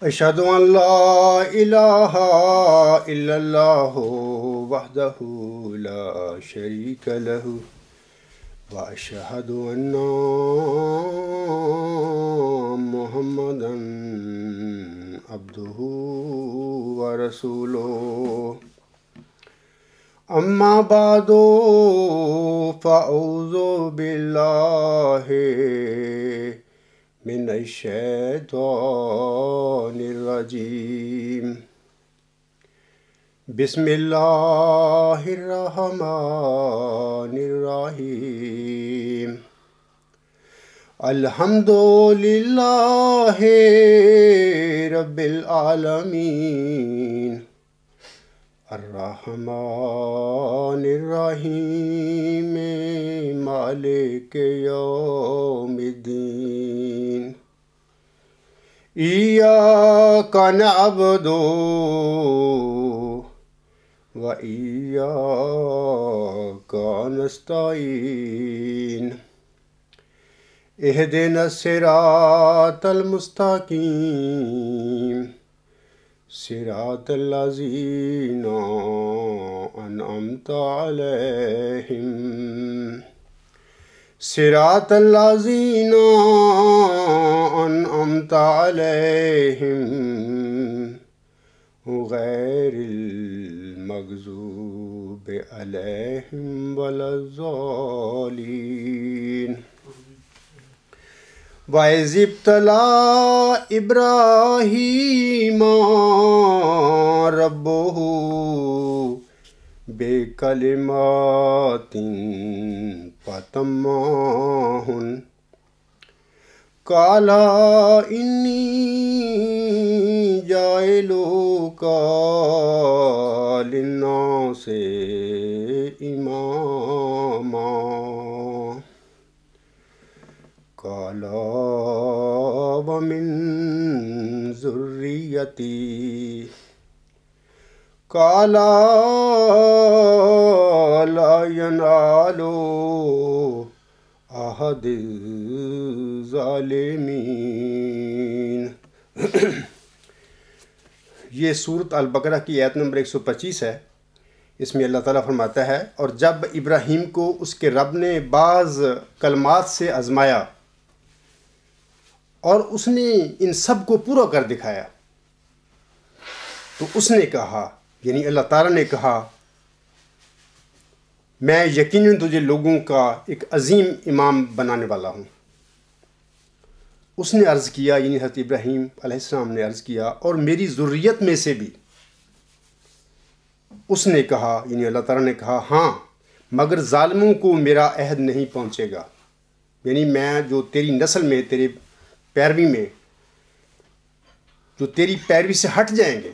اشہد ان لا الہ الا اللہ وحدہ لا شریک لہ واشہد ان محمدا عبدہ ورسولہ اما بعد فاعوذ باللہ من الشیطان الرجیم بسم اللہ الرحمن الرحیم الحمد للہ رب العالمین الرحمن الرحیم مالک یوم الدین ایاک نعبد و ایاک نستعین اہدنا الصراط المستقیم صراط الذین انعمت علیہم صراط الذین انعمت علیہم غیر المغضوب علیہم ولا الضالین وَإِذِ ابْتَلَىٰ إِبْرَاهِيمَ رَبُّهُ بِكَلِمَاتٍ فَأَتَمَّهُنَّ قَالَ إِنِّي جَاعِلُكَ لِلنَّاسِ إِمَامًا قال ومن ذريتي قال لا ينال عهد الظالمین۔ یہ سورۃ البقرہ کی آیت نمبر 125 ہے۔ اس میں اللہ تعالیٰ فرماتا ہے، اور جب ابراہیم کو اس کے رب نے بعض کلمات سے آزمایا اور اس نے ان سب کو پورا کر دکھایا، تو اس نے کہا، یعنی اللہ تعالیٰ نے کہا، میں یقیناً تجھے لوگوں کا ایک عظیم امام بنانے والا ہوں۔ اس نے عرض کیا، یعنی حضرت ابراہیم علیہ السلام نے عرض کیا، اور میری ذریت میں سے بھی۔ اس نے کہا، یعنی اللہ تعالیٰ نے کہا، ہاں مگر ظالموں کو میرا عہد نہیں پہنچے گا، یعنی میں جو تیری نسل میں، تیری پیروی میں، جو تیری پیروی سے ہٹ جائیں گے،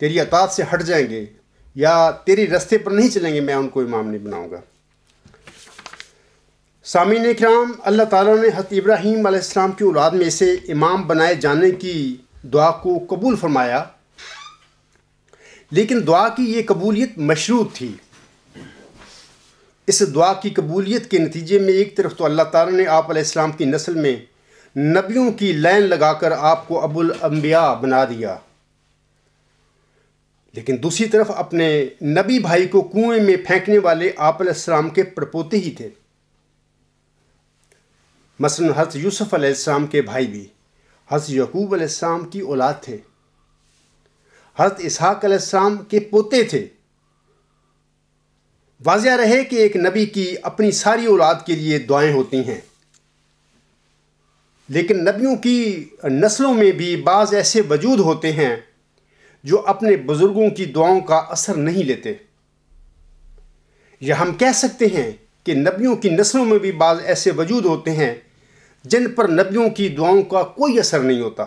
تیری اطاعت سے ہٹ جائیں گے یا تیرے رستے پر نہیں چلیں گے، میں ان کو امام نہیں بناؤں گا۔ سامعین اکرام، اللہ تعالیٰ نے حضرت ابراہیم علیہ السلام کی اولاد میں سے امام بنائے جانے کی دعا کو قبول فرمایا، لیکن دعا کی یہ قبولیت مشروط تھی۔ اس دعا کی قبولیت کے نتیجے میں ایک طرف تو اللہ تعالیٰ نے آپ علیہ السلام کی نسل میں نبیوں کی لائن لگا کر آپ کو ابو الانبیاء بنا دیا، لیکن دوسری طرف اپنے نبی بھائی کو کنویں میں پھینکنے والے آپ علیہ السلام کے پڑپوتے ہی تھے۔ مثلا حضرت یوسف علیہ السلام کے بھائی بھی حضرت یعقوب علیہ السلام کی اولاد تھے، حضرت اسحاق علیہ السلام کے پوتے تھے۔ واضح رہے کہ ایک نبی کی اپنی ساری اولاد کے لیے دعائیں ہوتی ہیں، لیکن نبیوں کی نسلوں میں بھی بعض ایسے وجود ہوتے ہیں جو اپنے بزرگوں کی دعاؤں کا اثر نہیں لیتے، یا ہم کہہ سکتے ہیں کہ نبیوں کی نسلوں میں بھی بعض ایسے وجود ہوتے ہیں جن پر نبیوں کی دعاؤں کا کوئی اثر نہیں ہوتا۔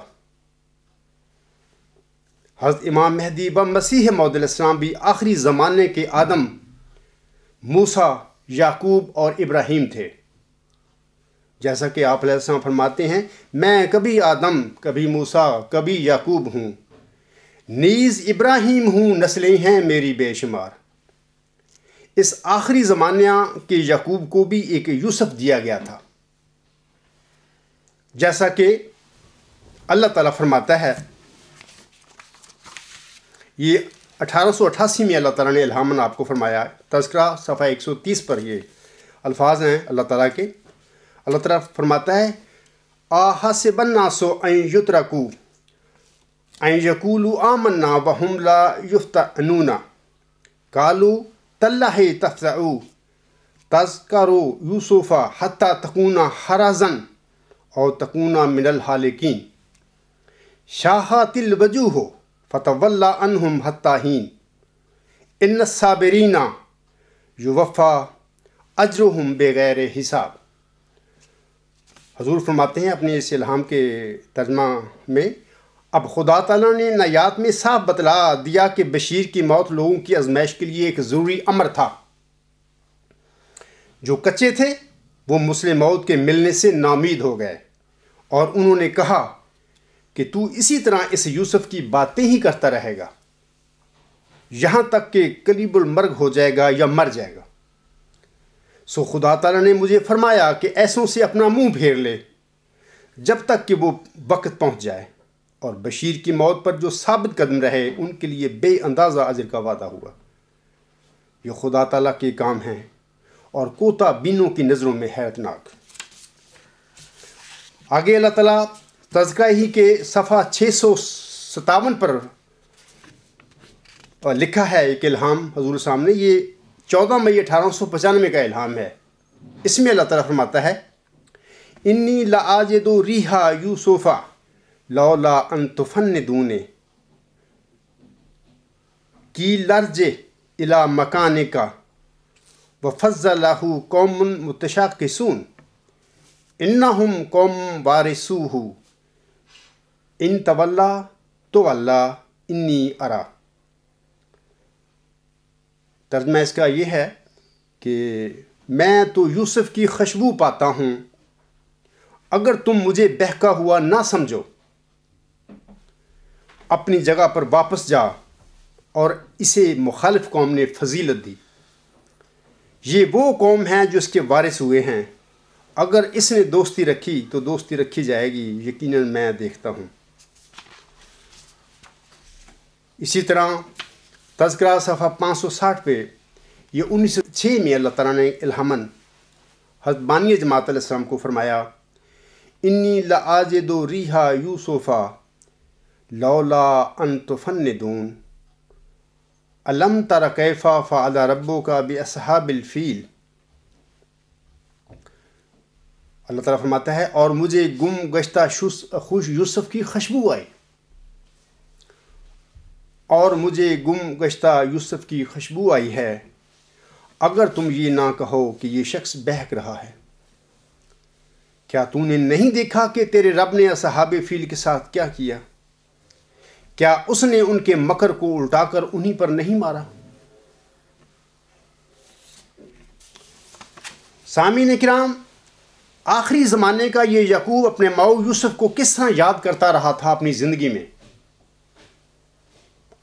حضرت امام مہدی و مسیح موعود علیہ السلام بھی آخری زمانے کے آدم، موسیٰ، یعقوب اور ابراہیم تھے۔ جیسا کہ آپ علیہ السلام فرماتے ہیں، میں کبھی آدم، کبھی موسیٰ، کبھی یعقوب ہوں، نیز ابراہیم ہوں، نسلیں ہیں میری بے شمار۔ اس آخری زمانہ کے یعقوب کو بھی ایک یوسف دیا گیا تھا، جیسا کہ اللہ تعالیٰ فرماتا ہے، یہ 1888 میں اللہ تعالیٰ نے الہاماً آپ کو فرمایا، تذکرہ صفحہ 130 پر یہ الفاظ ہیں اللہ تعالیٰ کے۔ اللہ تعالیٰ فرماتا ہے، احسب الناس ان یترکوا ان یقولوا آمنا وهم لا یفتنون قالوا تاللہ تفتأ تذکروا یوسف حتی تکون حرزا او تکون من الحالکین شاہات الوجوہ فتولی عنہم حتی حین ان الصابرین یوفی اجرہم بغیر حساب۔ حضور فرماتے ہیں اپنے اس الہام کے ترجمہ میں، اب خدا تعالیٰ نے نایات میں صاف بتلا دیا کہ بشیر کی موت لوگوں کی آزمائش کے لیے ایک ضروری امر تھا۔ جو کچے تھے وہ مسلم موت کے ملنے سے ناامید ہو گئے اور انہوں نے کہا کہ تو اسی طرح اس یوسف کی باتیں ہی کرتا رہے گا یہاں تک کہ قریب المرگ ہو جائے گا یا مر جائے گا۔ سو خدا تعالیٰ نے مجھے فرمایا کہ ایسوں سے اپنا منہ پھیر لے جب تک کہ وہ وقت پہنچ جائے، اور بشیر کی موت پر جو ثابت قدم رہے ان کے لیے بے اندازہ اجر کا وعدہ ہوا۔ یہ خدا تعالیٰ کے کام ہیں اور کوتا بینوں کی نظروں میں حیرت ناک۔ آگے اللہ تعالیٰ تذکرہ ہی کے صفحہ 657 پر لکھا ہے ایک الہام حضور سامنے، یہ 14 مئی 1895 کا الہام ہے۔ اس میں اللہ تعالیٰ فرماتا ہے، انی لآجد ریحا یوسف لولا ان تفندون کی لرج الی مکانک وفضلہ قوم متشاقصون انہم قوم وارثوہ ان تولا تولا انی ارا۔ ترجمہ اس کا یہ ہے کہ میں تو یوسف کی خوشبو پاتا ہوں، اگر تم مجھے بہکا ہوا نہ سمجھو اپنی جگہ پر واپس جا، اور اسے مخالف قوم نے فضیلت دی۔ یہ وہ قوم ہے جو اس کے وارث ہوئے ہیں، اگر اس نے دوستی رکھی تو دوستی رکھی جائے گی، یقیناً میں دیکھتا ہوں۔ اسی طرح تذکرہ صفحہ 560 پہ یہ 1906 میں اللہ تعالیٰ نے الہاماً حضرت بانی جماعت علیہ السلام کو فرمایا، انی لآجد ریحا یوسف لولا ان تفندون الم تر کیف فعل ربک باصحاب الفیل۔ اللہ تعالیٰ فرماتا ہے، اور مجھے گم گشتہ خوش یوسف کی خوشبو آئی، اور مجھے گم گشتہ یوسف کی خوشبو آئی ہے، اگر تم یہ نہ کہو کہ یہ شخص بہک رہا ہے۔ کیا تو نے نہیں دیکھا کہ تیرے رب نے اصحاب فیل کے ساتھ کیا کیا؟ کیا اس نے ان کے مکر کو الٹا کر انہی پر نہیں مارا؟ سامعین کرام، آخری زمانے کا یہ یعقوب اپنے ماؤ یوسف کو کس طرح یاد کرتا رہا تھا اپنی زندگی میں۔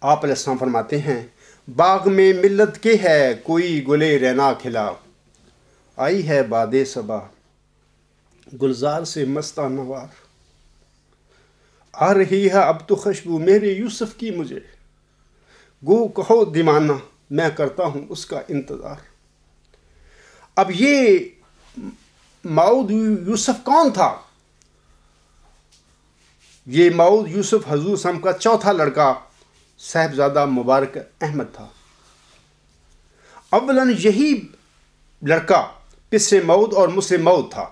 آپ علیہ السلام فرماتے ہیں، باغ میں ملت کے ہے کوئی گلے رینا کھلا، آئی ہے باد صبا گلزار سے مستانہ وار، آ رہی ہے اب تو خوشبو میرے یوسف کی مجھے، گو کہو دیوانہ میں کرتا ہوں اس کا انتظار۔ اب یہ ماؤد یوسف کون تھا؟ یہ ماؤد یوسف حضور صلی اللہ علیہ وسلم کا چوتھا لڑکا صاحبزادہ مبارک احمد تھا۔ اولاً یہی لڑکا پسر مود اور مسلم مود تھا۔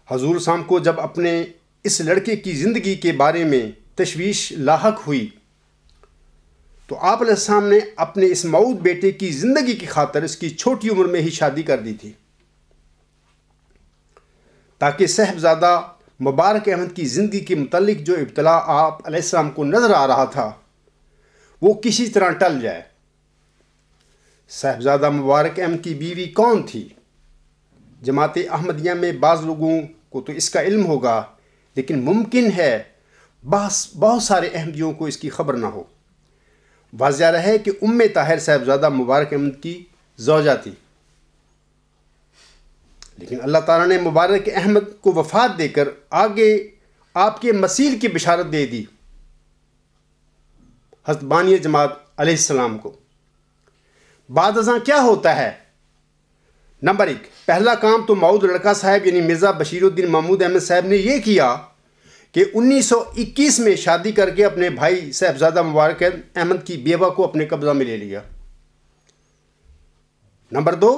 حضور صلی اللہ علیہ وسلم کو جب اپنے اس لڑکے کی زندگی کے بارے میں تشویش لاحق ہوئی تو آپ علیہ السلام نے اپنے اس مود بیٹے کی زندگی کی خاطر اس کی چھوٹی عمر میں ہی شادی کر دی تھی، تاکہ صاحبزادہ مبارک احمد کی زندگی کے متعلق جو ابتلا آپ علیہ السلام کو نظر آ رہا تھا وہ کسی طرح ٹل جائے۔ صاحبزادہ مبارک احمد کی بیوی کون تھی؟ جماعت احمدیہ میں بعض لوگوں کو تو اس کا علم ہوگا، لیکن ممکن ہے بہت سارے احمدیوں کو اس کی خبر نہ ہو۔ واضح رہے کہ طاہر صاحبزادہ مبارک احمد کی زوجہ تھی، لیکن اللہ تعالیٰ نے مبارک احمد کو وفات دے کر آگے آپ کے مسیل کی بشارت دے دی حضرت بانی جماعت علیہ السلام کو۔ بعد ازاں کیا ہوتا ہے؟ نمبر 1، پہلا کام تو مودود لڑکا صاحب یعنی مرزا بشیر الدین محمود احمد صاحب نے یہ کیا کہ 1921 میں شادی کر کے اپنے بھائی صاحبزادہ مبارک احمد کی بیوہ کو اپنے قبضہ میں لے لیا۔ نمبر 2،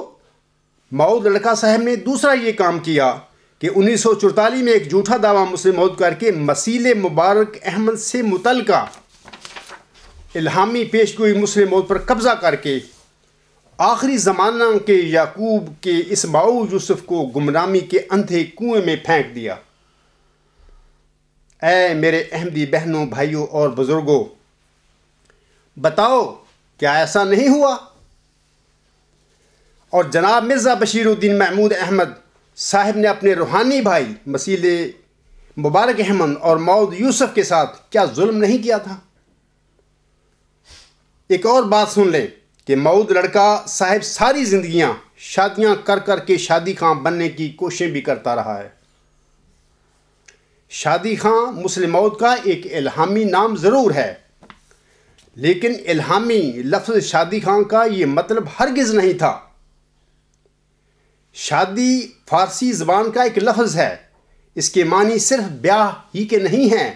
مودود لڑکا صاحب نے دوسرا یہ کام کیا کہ 1944 میں ایک جھوٹا دعویٰ مسلم مود کر کے مسیل مبارک احمد سے متعلقہ الہامی پیشگوئی مسلم مود پر قبضہ کر کے آخری زمانہ کے یعقوب کے اس باؤ یوسف کو گمنامی کے اندھے کنویں میں پھینک دیا۔ اے میرے احمدی بہنوں، بھائیوں اور بزرگوں، بتاؤ کیا ایسا نہیں ہوا؟ اور جناب مرزا بشیر الدین محمود احمد صاحب نے اپنے روحانی بھائی مسیل مبارک احمد اور مودود یوسف کے ساتھ کیا ظلم نہیں کیا تھا؟ ایک اور بات سن لیں کہ مودود لڑکا صاحب ساری زندگیاں شادیاں کر کر کے شادی خاں بننے کی کوششیں بھی کرتا رہا ہے۔ شادی خاں مسلم مود کا ایک الہامی نام ضرور ہے، لیکن الہامی لفظ شادی خاں کا یہ مطلب ہرگز نہیں تھا۔ شادی فارسی زبان کا ایک لفظ ہے، اس کے معنی صرف بیاہ ہی کے نہیں ہیں۔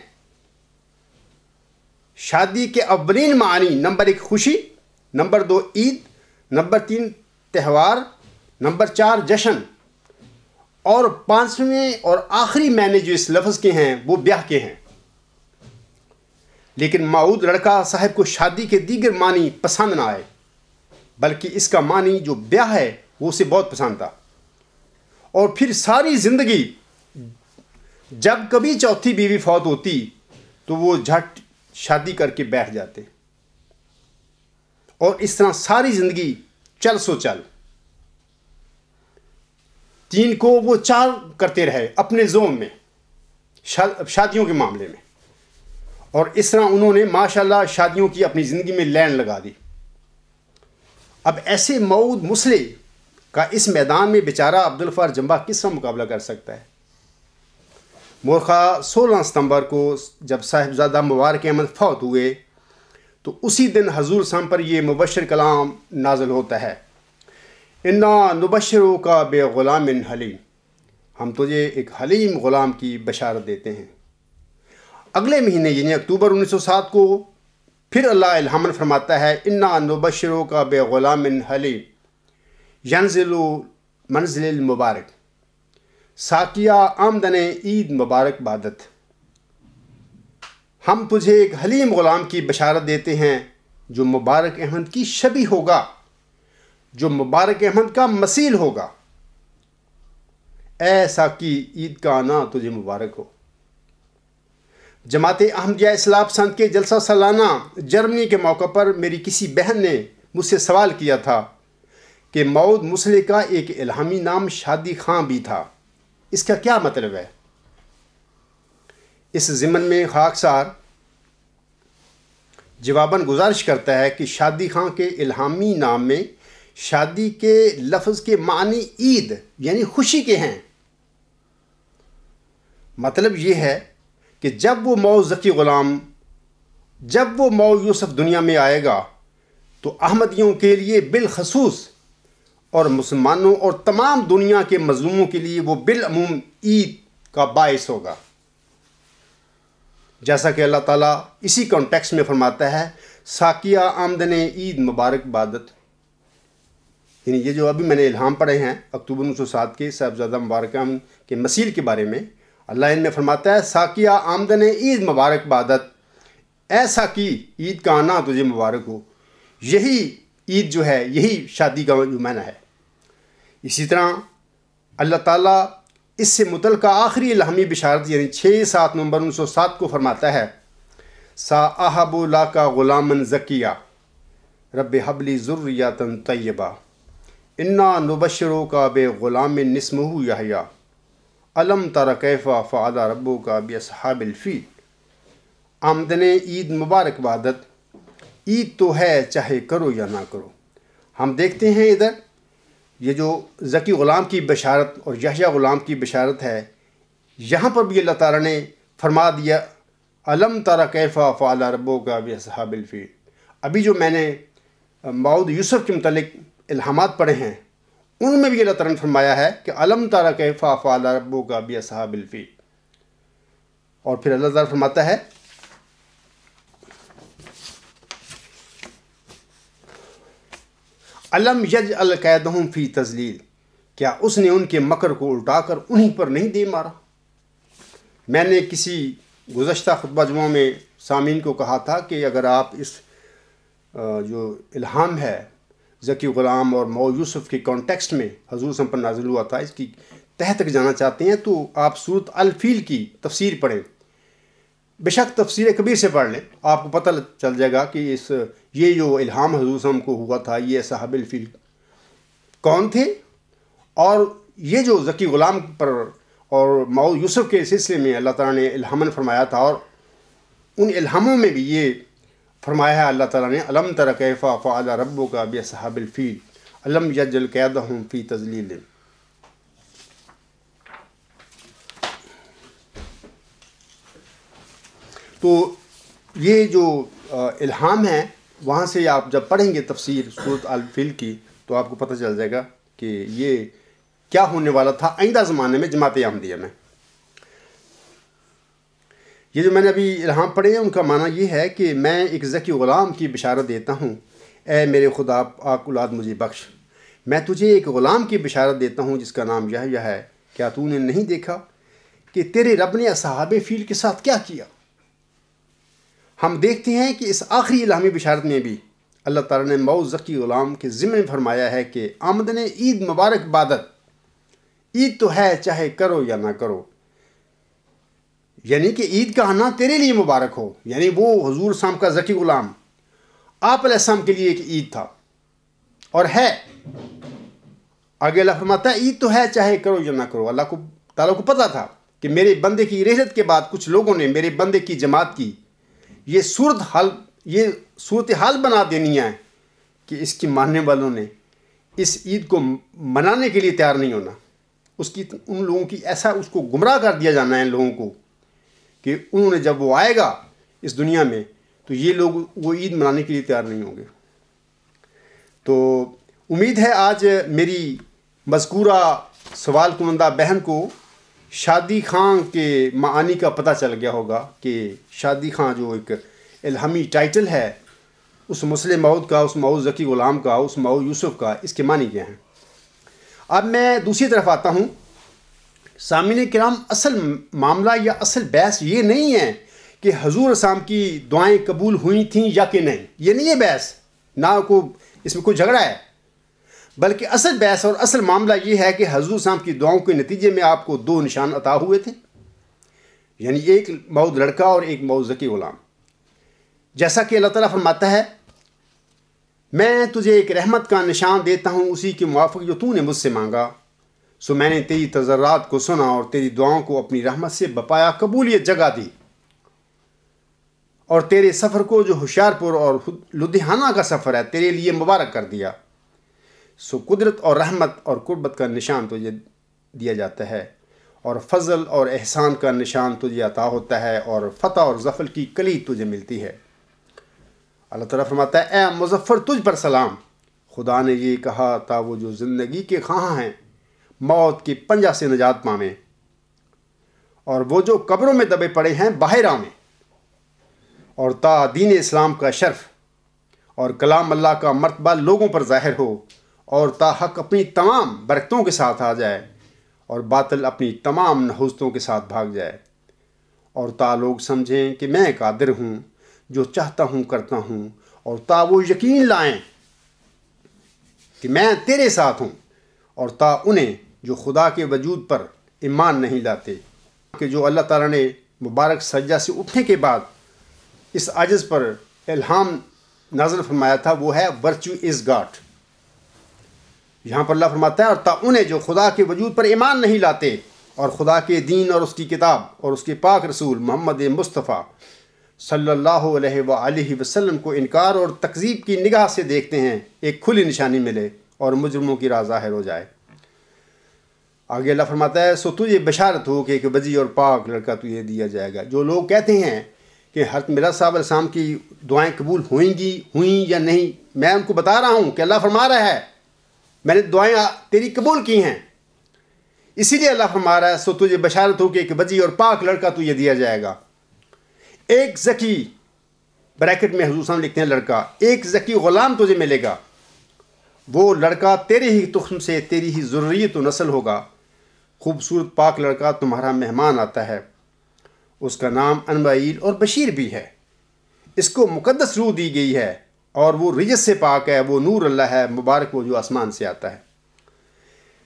شادی کے اولین معنی نمبر 1 خوشی، نمبر 2 عید، نمبر 3 تہوار، نمبر 4 جشن، اور 5ویں اور آخری معنی جو اس لفظ کے ہیں وہ بیاہ کے ہیں۔ لیکن مودود لڑکا صاحب کو شادی کے دیگر معنی پسند نہ آئے، بلکہ اس کا معنی جو بیاہ ہے وہ اسے بہت پسند تھا، اور پھر ساری زندگی جب کبھی چوتھی بیوی فوت ہوتی تو وہ جھٹ شادی کر کے بیٹھ جاتے، اور اس طرح ساری زندگی چل سو چل 3 کو وہ 4 کرتے رہے اپنے زوم میں شادیوں کے معاملے میں، اور اس طرح انہوں نے ماشاءاللہ شادیوں کی اپنی زندگی میں لین لگا دی۔ اب ایسے مودود مسلح کا اس میدان میں بیچارہ عبدالغفار جمبا کس طرح مقابلہ کر سکتا ہے؟ مورخہ 16 ستمبر کو جب صاحبزادہ مبارک احمد فوت ہوئے تو اسی دن حضور صلی اللہ علیہ وسلم پر یہ مبشر کلام نازل ہوتا ہے، انا نبشروک بغلام حلیم، ہم تجھے ایک حلیم غلام کی بشارت دیتے ہیں۔ اگلے مہینے یعنی اکتوبر 1907 کو پھر اللہ الہاماً فرماتا ہے، انا نبشروک بغلام حلیم ینزل منزل المبارک، ساقیہ آمدن عید مبارک بادت، ہم تجھے ایک حلیم غلام کی بشارت دیتے ہیں جو مبارک احمد کی شبیہ ہوگا، جو مبارک احمد کا مثیل ہوگا۔ اے ساقی عید کا آنا تجھے مبارک ہو۔ جماعت احمدیہ اصلاح پسند کے جلسہ سالانہ جرمنی کے موقع پر میری کسی بہن نے مجھ سے سوال کیا تھا کہ مودود مسلح کا ایک الہامی نام شادی خاں بھی تھا، اس کا کیا مطلب ہے؟ اس ضمن میں خاکسار جواباً گزارش کرتا ہے کہ شادی خاں کے الہامی نام میں شادی کے لفظ کے معنی عید یعنی خوشی کے ہیں۔ مطلب یہ ہے کہ جب وہ مودود ذکی غلام، جب وہ مودود یوسف دنیا میں آئے گا تو احمدیوں کے لیے بالخصوص اور مسلمانوں اور تمام دنیا کے مظلوموں کے لیے وہ بالعموم عید کا باعث ہوگا، جیسا کہ اللہ تعالیٰ اسی کانٹیکسٹ میں فرماتا ہے، ساقیہ آمدن عید مبارک بادت، یعنی یہ جو ابھی میں نے الہام پڑھے ہیں اکتوبر 1907 کے صاحبزادہ مبارک احمد کے مثیل کے بارے میں، اللہ ان میں فرماتا ہے، ساقیہ آمدن عید مبارک بادت، اے ساقی عید کا آنا تجھے مبارک ہو۔ یہی عید جو ہے، یہی شادی کا جو معنی ہے۔ اسی طرح اللہ تعالیٰ اس سے متعلقہ آخری الہامی بشارت یعنی 6-7 نومبر 1907 کو فرماتا ہے، سا احب لاکا غلامن زکیہ رب حبلی ذریۃ طیبہ انا نبشروک بغلام اسمہ یحییٰ الم تر کیف فعل ربک باصحاب الفیل۔ آمدن عید مبارک بادت، عید تو ہے چاہے کرو یا نہ کرو۔ ہم دیکھتے ہیں ادھر یہ جو ذکی غلام کی بشارت اور یحییٰ غلام کی بشارت ہے، یہاں پر بھی اللہ تعالیٰ نے فرما دیا علم تر کیف فعل ربک باصحاب الفیل۔ ابھی جو میں نے ماؤد یوسف کے متعلق الہامات پڑھے ہیں ان میں بھی اللہ تعالیٰ نے فرمایا ہے کہ علم تر کیف فعل ربک باصحاب الفیل۔ اور پھر اللہ تعالیٰ فرماتا ہے علم یجعل کیدہم فی تضلیل، کیا اس نے ان کے مکر کو الٹا کر انہی پر نہیں دے مارا۔ میں نے کسی گزشتہ خطبہ جمعہ میں سامعین کو کہا تھا کہ اگر آپ اس جو الہام ہے ذکی غلام اور مئو یوسف کے کانٹیکسٹ میں حضور صلی اللہ علیہ وسلم پر نازل ہوا تھا، اس کی تہ تک جانا چاہتے ہیں تو آپ سورۃ الفیل کی تفسیر پڑھیں، بے شک تفسیر کبیر سے پڑھ لیں، آپ کو پتہ چل جائے گا کہ یہ جو الہام حضور صلی اللہ علیہ وسلم کو ہوا تھا یہ اصحاب الفیل کون تھے، اور یہ جو ذکی غلام پر اور مئو یوسف کے سلسلے میں اللہ تعالیٰ نے الہاماً فرمایا تھا، اور ان الہاموں میں بھی یہ فرمایا ہے اللہ تعالیٰ نے علم تر کیف فعل ربک باصحاب الفیل علم یجعل کیدہم فی تضلیل۔ تو یہ جو الہام ہے وہاں سے آپ جب پڑھیں گے تفسیر سورۃ الفیل کی تو آپ کو پتہ چل جائے گا کہ یہ کیا ہونے والا تھا آئندہ زمانے میں جماعت احمدیہ میں۔ یہ جو میں نے ابھی الہام پڑھے ہیں ان کا معنی یہ ہے کہ میں ایک ذکی غلام کی بشارت دیتا ہوں، اے میرے خدا پاک اولاد مجھے بخش، میں تجھے ایک غلام کی بشارت دیتا ہوں جس کا نام یحییٰ ہے، کیا تو نے نہیں دیکھا کہ تیرے رب نے اصحاب فیل کے ساتھ کیا کیا۔ ہم دیکھتے ہیں کہ اس آخری الہامی بشارت میں بھی اللہ تعالیٰ نے مئو ذکی غلام کے ذمہ میں فرمایا ہے کہ آمدن عید مبارک بادت، عید تو ہے چاہے کرو یا نہ کرو، یعنی کہ عید کا آنا تیرے لیے مبارک ہو، یعنی وہ حضور صاحب کا ذکی غلام آپ علیہ السلام کے لیے ایک عید تھا اور ہے۔ آگے اللہ فرماتا ہے عید تو ہے چاہے کرو یا نہ کرو۔ اللہ کو تعالیٰ کو پتہ تھا کہ میرے بندے کی رحلت کے بعد کچھ لوگوں نے میرے بندے کی جماعت کی یہ صورتحال بنا دینی ہے کہ اس کی ماننے والوں نے اس عید کو منانے کے لیے تیار نہیں ہونا، ان لوگوں کی ایسا اس کو گمراہ کر دیا جانا ہے ان لوگوں کو کہ انہوں نے جب وہ آئے گا اس دنیا میں تو یہ لوگ وہ عید منانے کے لیے تیار نہیں ہوں گے۔ تو امید ہے آج میری مذکورہ سوال کنندہ بہن کو شادی خان کے معانی کا پتہ چل گیا ہوگا کہ شادی خان جو ایک الہامی ٹائٹل ہے اس مسلم مؤد کا، اس مئو ذکی غلام کا، اس مئو یوسف کا، اس کے معنی کیا ہیں۔ اب میں دوسری طرف آتا ہوں۔ سامعین کرام، اصل معاملہ یا اصل بحث یہ نہیں ہے کہ حضور صاحب کی دعائیں قبول ہوئی تھیں یا کہ نہیں، یہ نہیں ہے بحث، نہ اس میں کوئی جھگڑا ہے، بلکہ اصل بحث اور اصل معاملہ یہ ہے کہ حضور صاحب کی دعاؤں کے نتیجے میں آپ کو دو نشان عطا ہوئے تھے، یعنی ایک مؤد لڑکا اور ایک مئو ذکی غلام۔ جیسا کہ اللہ تعالیٰ فرماتا ہے میں تجھے ایک رحمت کا نشان دیتا ہوں اسی کے موافق جو تو نے مجھ سے مانگا، سو میں نے تیری تضرعات کو سنا اور تیری دعاؤں کو اپنی رحمت سے بپایا قبولیت جگہ دی، اور تیرے سفر کو جو ہوشیارپور اور لدھیانہ کا سفر ہے تیرے لیے مبارک کر دیا، سو قدرت اور رحمت اور قربت کا نشان تجھے دیا جاتا ہے، اور فضل اور احسان کا نشان تجھے عطا ہوتا ہے، اور فتح اور ظفر کی کلید تجھے ملتی ہے۔ اللہ تعالیٰ فرماتا ہے اے مظفر تجھ پر سلام، خدا نے یہ کہا تا وہ جو زندگی کے خواہاں ہیں موت کے پنجہ سے نجات پامیں، اور وہ جو قبروں میں دبے پڑے ہیں باہر آمیں، اور تا دین اسلام کا شرف اور کلام اللہ کا مرتبہ لوگوں پر ظاہر ہو، اور تا حق اپنی تمام برکتوں کے ساتھ آ جائے اور باطل اپنی تمام نحوستوں کے ساتھ بھاگ جائے، اور تا لوگ سمجھیں کہ میں قادر ہوں، جو چاہتا ہوں کرتا ہوں، اور تا وہ یقین لائیں کہ میں تیرے ساتھ ہوں، اور تا انہیں جو خدا کے وجود پر ایمان نہیں لاتے، کہ جو اللہ تعالیٰ نے مبارک سجدہ سے اٹھنے کے بعد اس عجز پر الہام نازل فرمایا تھا وہ ہے ورچو از گاڈ۔ یہاں پر اللہ فرماتا ہے اور تا انہیں جو خدا کے وجود پر ایمان نہیں لاتے اور خدا کے دین اور اس کی کتاب اور اس کے پاک رسول محمد مصطفیٰ صلی اللہ علیہ وآلہ وسلم کو انکار اور تکذیب کی نگاہ سے دیکھتے ہیں، ایک کھلی نشانی ملے اور مجرموں کی راہ ظاہر ہو جائے۔ آگے اللہ فرماتا ہے سو تجھے بشارت ہو کہ ایک وجی اور پاک لڑکا تجھے دیا جائے گا۔ جو لوگ کہتے ہیں کہ حضرت مرزا صاحب علیہ السلام کی دعائیں قبول ہوئیں یا نہیں، میں ان کو بتا رہا ہوں کہ اللہ فرما رہا ہے میں نے دعائیں تیری قبول کی ہیں، اسی لیے اللہ فرما رہا ہے سو تجھے بشارت ہو کہ ایک وجی اور پاک لڑکا تجھے دیا جائے گا۔ ایک ذکی، بریکٹ میں حضور صلی اللہ علیہ وسلم لکھتے ہیں لڑکا، ایک ذکی غلام تجھے ملے گا، وہ لڑکا تیرے ہی تخم سے تیری ہی ذریت و نسل ہوگا۔ خوبصورت پاک لڑکا تمہارا مہمان آتا ہے، اس کا نام انبائیل اور بشیر بھی ہے، اس کو مقدس روح دی گئی ہے اور وہ رجس سے پاک ہے، وہ نور اللہ ہے، مبارک وہ جو آسمان سے آتا ہے۔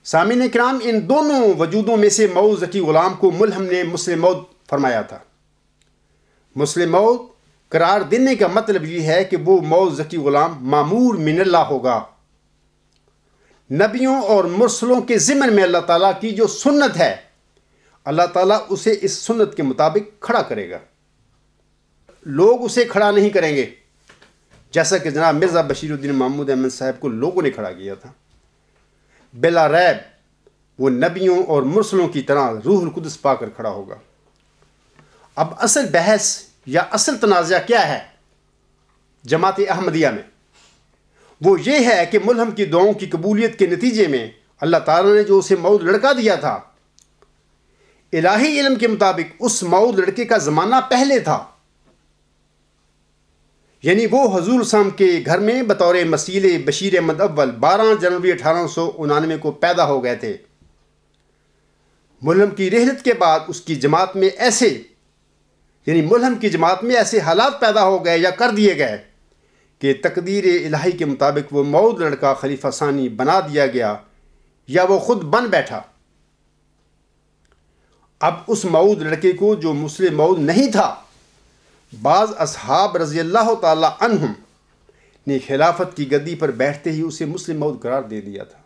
سامعین کرام، ان دونوں وجودوں میں سے موعود ذکی غلام کو ملہم نے مسلم موعود فرمایا تھا۔ مسلم موعود قرار دینے کا مطلب یہ ہے کہ وہ موعود ذکی غلام معمور من اللہ ہوگا، نبیوں اور مرسلوں کے ضمن میں اللہ تعالیٰ کی جو سنت ہے اللہ تعالیٰ اسے اس سنت کے مطابق کھڑا کرے گا، لوگ اسے کھڑا نہیں کریں گے، جیسا کہ جناب مرزا بشیر الدین محمود احمد صاحب کو لوگوں نے کھڑا کیا تھا۔ بلا ریب وہ نبیوں اور مرسلوں کی طرح روح القدس پا کر کھڑا ہوگا۔ اب اصل بحث یا اصل تنازع کیا ہے جماعت احمدیہ میں؟ وہ یہ ہے کہ ملہم کی دعاؤں کی قبولیت کے نتیجے میں اللہ تعالیٰ نے جو اسے موعود لڑکا دیا تھا، الہی علم کے مطابق اس موعود لڑکے کا زمانہ پہلے تھا، یعنی وہ حضور صاحب کے گھر میں بطور مسیل بشیر احمد اول 12 جنوری 1899 کو پیدا ہو گئے تھے۔ ملہم کی رحلت کے بعد اس کی جماعت میں ایسے حالات پیدا ہو گئے یا کر دیے گئے کہ تقدیر الہی کے مطابق وہ موعود لڑکا خلیفہ ثانی بنا دیا گیا یا وہ خود بن بیٹھا۔ اب اس موعود لڑکے کو جو مسلم موعود نہیں تھا، بعض اصحاب رضی اللہ تعالی عنہم نے خلافت کی گدی پر بیٹھتے ہی اسے مسلم موعود قرار دے دیا تھا۔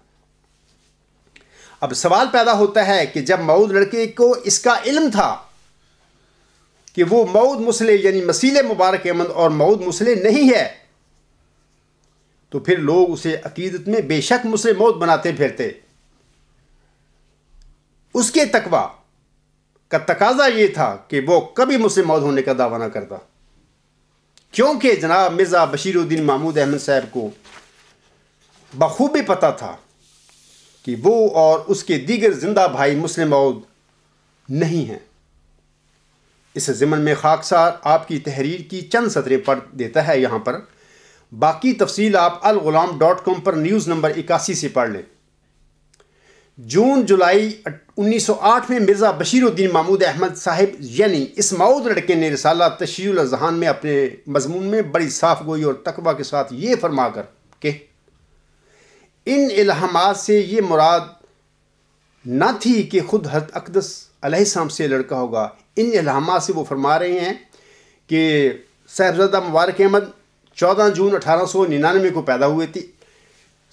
اب سوال پیدا ہوتا ہے کہ جب موعود لڑکے کو اس کا علم تھا کہ وہ موعود مسلح یعنی مسیل مبارک احمد اور موعود مسلح نہیں ہے، تو پھر لوگ اسے عقیدت میں بے شک مسلم موعود بناتے پھرتے۔ اس کے تقوی کا تقاضا یہ تھا کہ وہ کبھی مسلم موعود ہونے کا دعویٰ نہ کرتا، کیونکہ جناب مرزا بشیر الدین محمود احمد صاحب کو بخوبی پتہ تھا کہ وہ اور اس کے دیگر زندہ بھائی مسلم موعود نہیں ہیں۔ اس ضمن میں خاکسار آپ کی تحریر کی چند سطریں پڑھ دیتا ہے یہاں پر، باقی تفصیل آپ الغلام.com پر نیوز نمبر 81 سے پڑھ لیں۔ جون جولائی 1908 میں مرزا بشیر الدین محمود احمد صاحب یعنی اس موعود لڑکے نے رسالہ تشریح الاذہان میں اپنے مضمون میں بڑی صاف گوئی اور تقوی کے ساتھ یہ فرما کر کہ ان الہامات سے یہ مراد نہ تھی کہ خود حضرت اقدس علیہ السلام سے لڑکا ہوگا۔ ان الہامات سے وہ فرما رہے ہیں کہ صاحبزادہ مبارک احمد 14 جون 1899 کو پیدا ہوئے تھی۔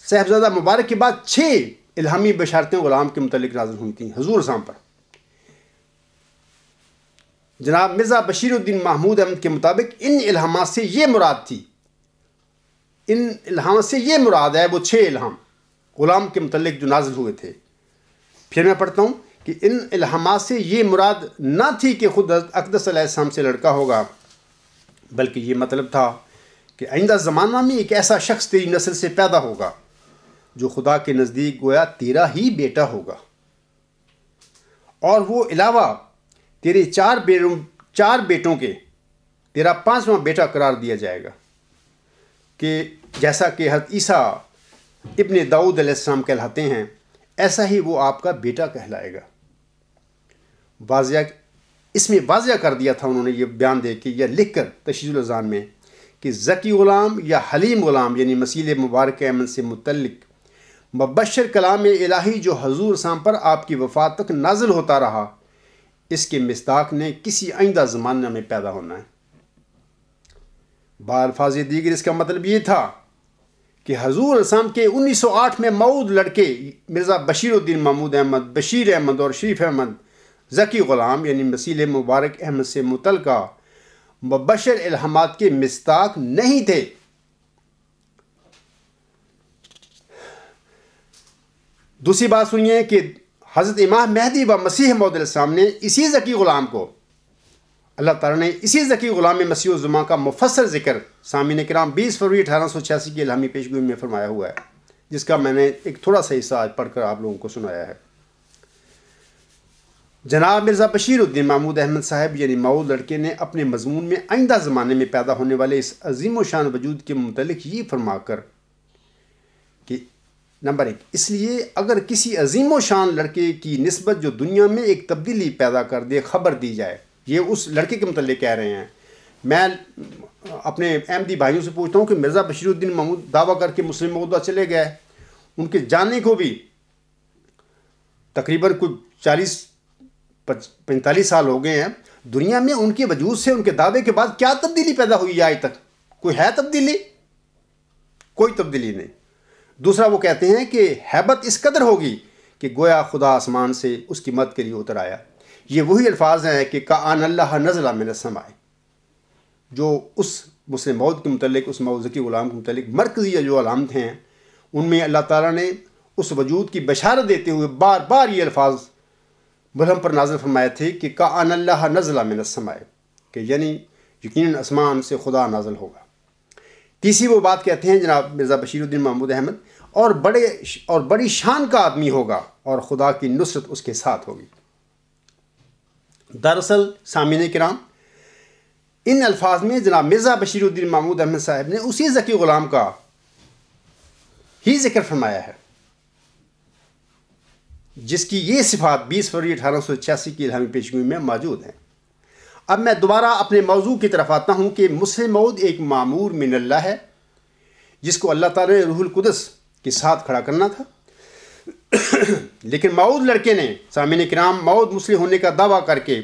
صاحبزادہ مبارک کے بعد 6 الہامی بشارتیں غلام کے متعلق نازل ہوئی تھیں حضور صاحب پر۔ جناب مرزا بشیر الدین محمود احمد کے مطابق ان الہامات سے یہ مراد تھی، ان الہامات سے یہ مراد ہے وہ 6 الہام غلام کے متعلق جو نازل ہوئے تھے۔ پھر میں پڑھتا ہوں کہ ان الہامات سے یہ مراد نہ تھی کہ خود اقدس علیہ السلام سے لڑکا ہوگا، بلکہ یہ مطلب تھا کہ آئندہ زمانہ میں ایک ایسا شخص تیری نسل سے پیدا ہوگا جو خدا کے نزدیک گویا تیرا ہی بیٹا ہوگا، اور وہ علاوہ تیرے 4 بیٹوں کے تیرا 5واں بیٹا قرار دیا جائے گا، کہ جیسا کہ حضرت عیسیٰ ابن داؤد علیہ السلام کہلاتے ہیں ایسا ہی وہ آپ کا بیٹا کہلائے گا۔ اس میں واضح کر دیا تھا انہوں نے یہ بیان دے کے یا لکھ کر تشریح الاذہان میں کہ ذکی غلام یا حلیم غلام یعنی مسیل مبارک احمد سے متعلق مبشر کلام الہی جو حضور صاحب پر آپ کی وفات تک نازل ہوتا رہا، اس کے مصداق نے کسی آئندہ زمانہ میں پیدا ہونا ہے۔ بالفاظ دیگر اس کا مطلب یہ تھا کہ حضور اسلام کے 1908 میں موعود لڑکے مرزا بشیر الدین محمود احمد، بشیر احمد اور شریف احمد ذکی غلام یعنی مسیل مبارک احمد سے متعلقہ مبشر الہامات کے مصداق نہیں تھے۔ دوسری بات سنیے کہ حضرت امام مہدی و مسیح موعود علیہ السلام نے اسی ذکی غلام کو، اللہ تعالیٰ نے اسی ذکی غلام مسیح الزمان کا مفصل ذکر سامعین کرام 20 فروری 1886 کی الہامی پیشگوئی میں فرمایا ہوا ہے، جس کا میں نے ایک تھوڑا سا حصہ آج پڑھ کر آپ لوگوں کو سنایا ہے۔ جناب مرزا بشیر الدین محمود احمد صاحب یعنی ماؤد لڑکے نے اپنے مضمون میں آئندہ زمانے میں پیدا ہونے والے اس عظیم و شان وجود کے متعلق یہ فرما کر کہ نمبر 1، اس لیے اگر کسی عظیم و شان لڑکے کی نسبت جو دنیا میں ایک تبدیلی پیدا کر دے خبر دی جائے، یہ اس لڑکے کے متعلق کہہ رہے ہیں۔ میں اپنے احمدی بھائیوں سے پوچھتا ہوں کہ مرزا بشیر الدین محمود دعویٰ کر کے مسلم مودہ چلے گئے، ان کے جانے کو بھی تقریباً کوئی 45 سال ہو گئے ہیں، دنیا میں ان کے وجود سے ان کے دعوے کے بعد کیا تبدیلی پیدا ہوئی ہے آج تک؟ کوئی ہے تبدیلی؟ کوئی تبدیلی نہیں۔ دوسرا وہ کہتے ہیں کہ ہیبت اس قدر ہوگی کہ گویا خدا آسمان سے اس کی مدد کے لیے اتر آیا۔ یہ وہی الفاظ ہیں کہ کأن اللہ نزل من السماء، جو اس مسلم موعود کے متعلق، اس موعود ذکی غلام کے متعلق مرکزی جو علامت ہیں، ان میں اللہ تعالیٰ نے اس وجود کی بشارت دیتے ہوئے بار بار یہ الفاظ ملہم پر نازل فرمائے تھے کہ کأن اللہ نزل من السماء، کہ یعنی یقیناً آسمان سے خدا نازل ہوگا۔ تیسری وہ بات کہتے ہیں جناب مرزا بشیر الدین محمود احمد، اور بڑی شان کا آدمی ہوگا اور خدا کی نصرت اس کے ساتھ ہوگی۔ دراصل سامعین کرام، ان الفاظ میں جناب مرزا بشیر الدین محمود احمد صاحب نے اسی ذکی غلام کا ہی ذکر فرمایا ہے جس کی یہ صفات 20 فروری 1886 کی الہامی پیشگوئی میں موجود ہیں۔ اب میں دوبارہ اپنے موضوع کی طرف آتا ہوں کہ مسلم موعود ایک معمور من اللہ ہے جس کو اللہ تعالیٰ نے روح القدس کے ساتھ کھڑا کرنا تھا، لیکن موعود لڑکے نے سامعین کرام موعود مسلم ہونے کا دعویٰ کر کے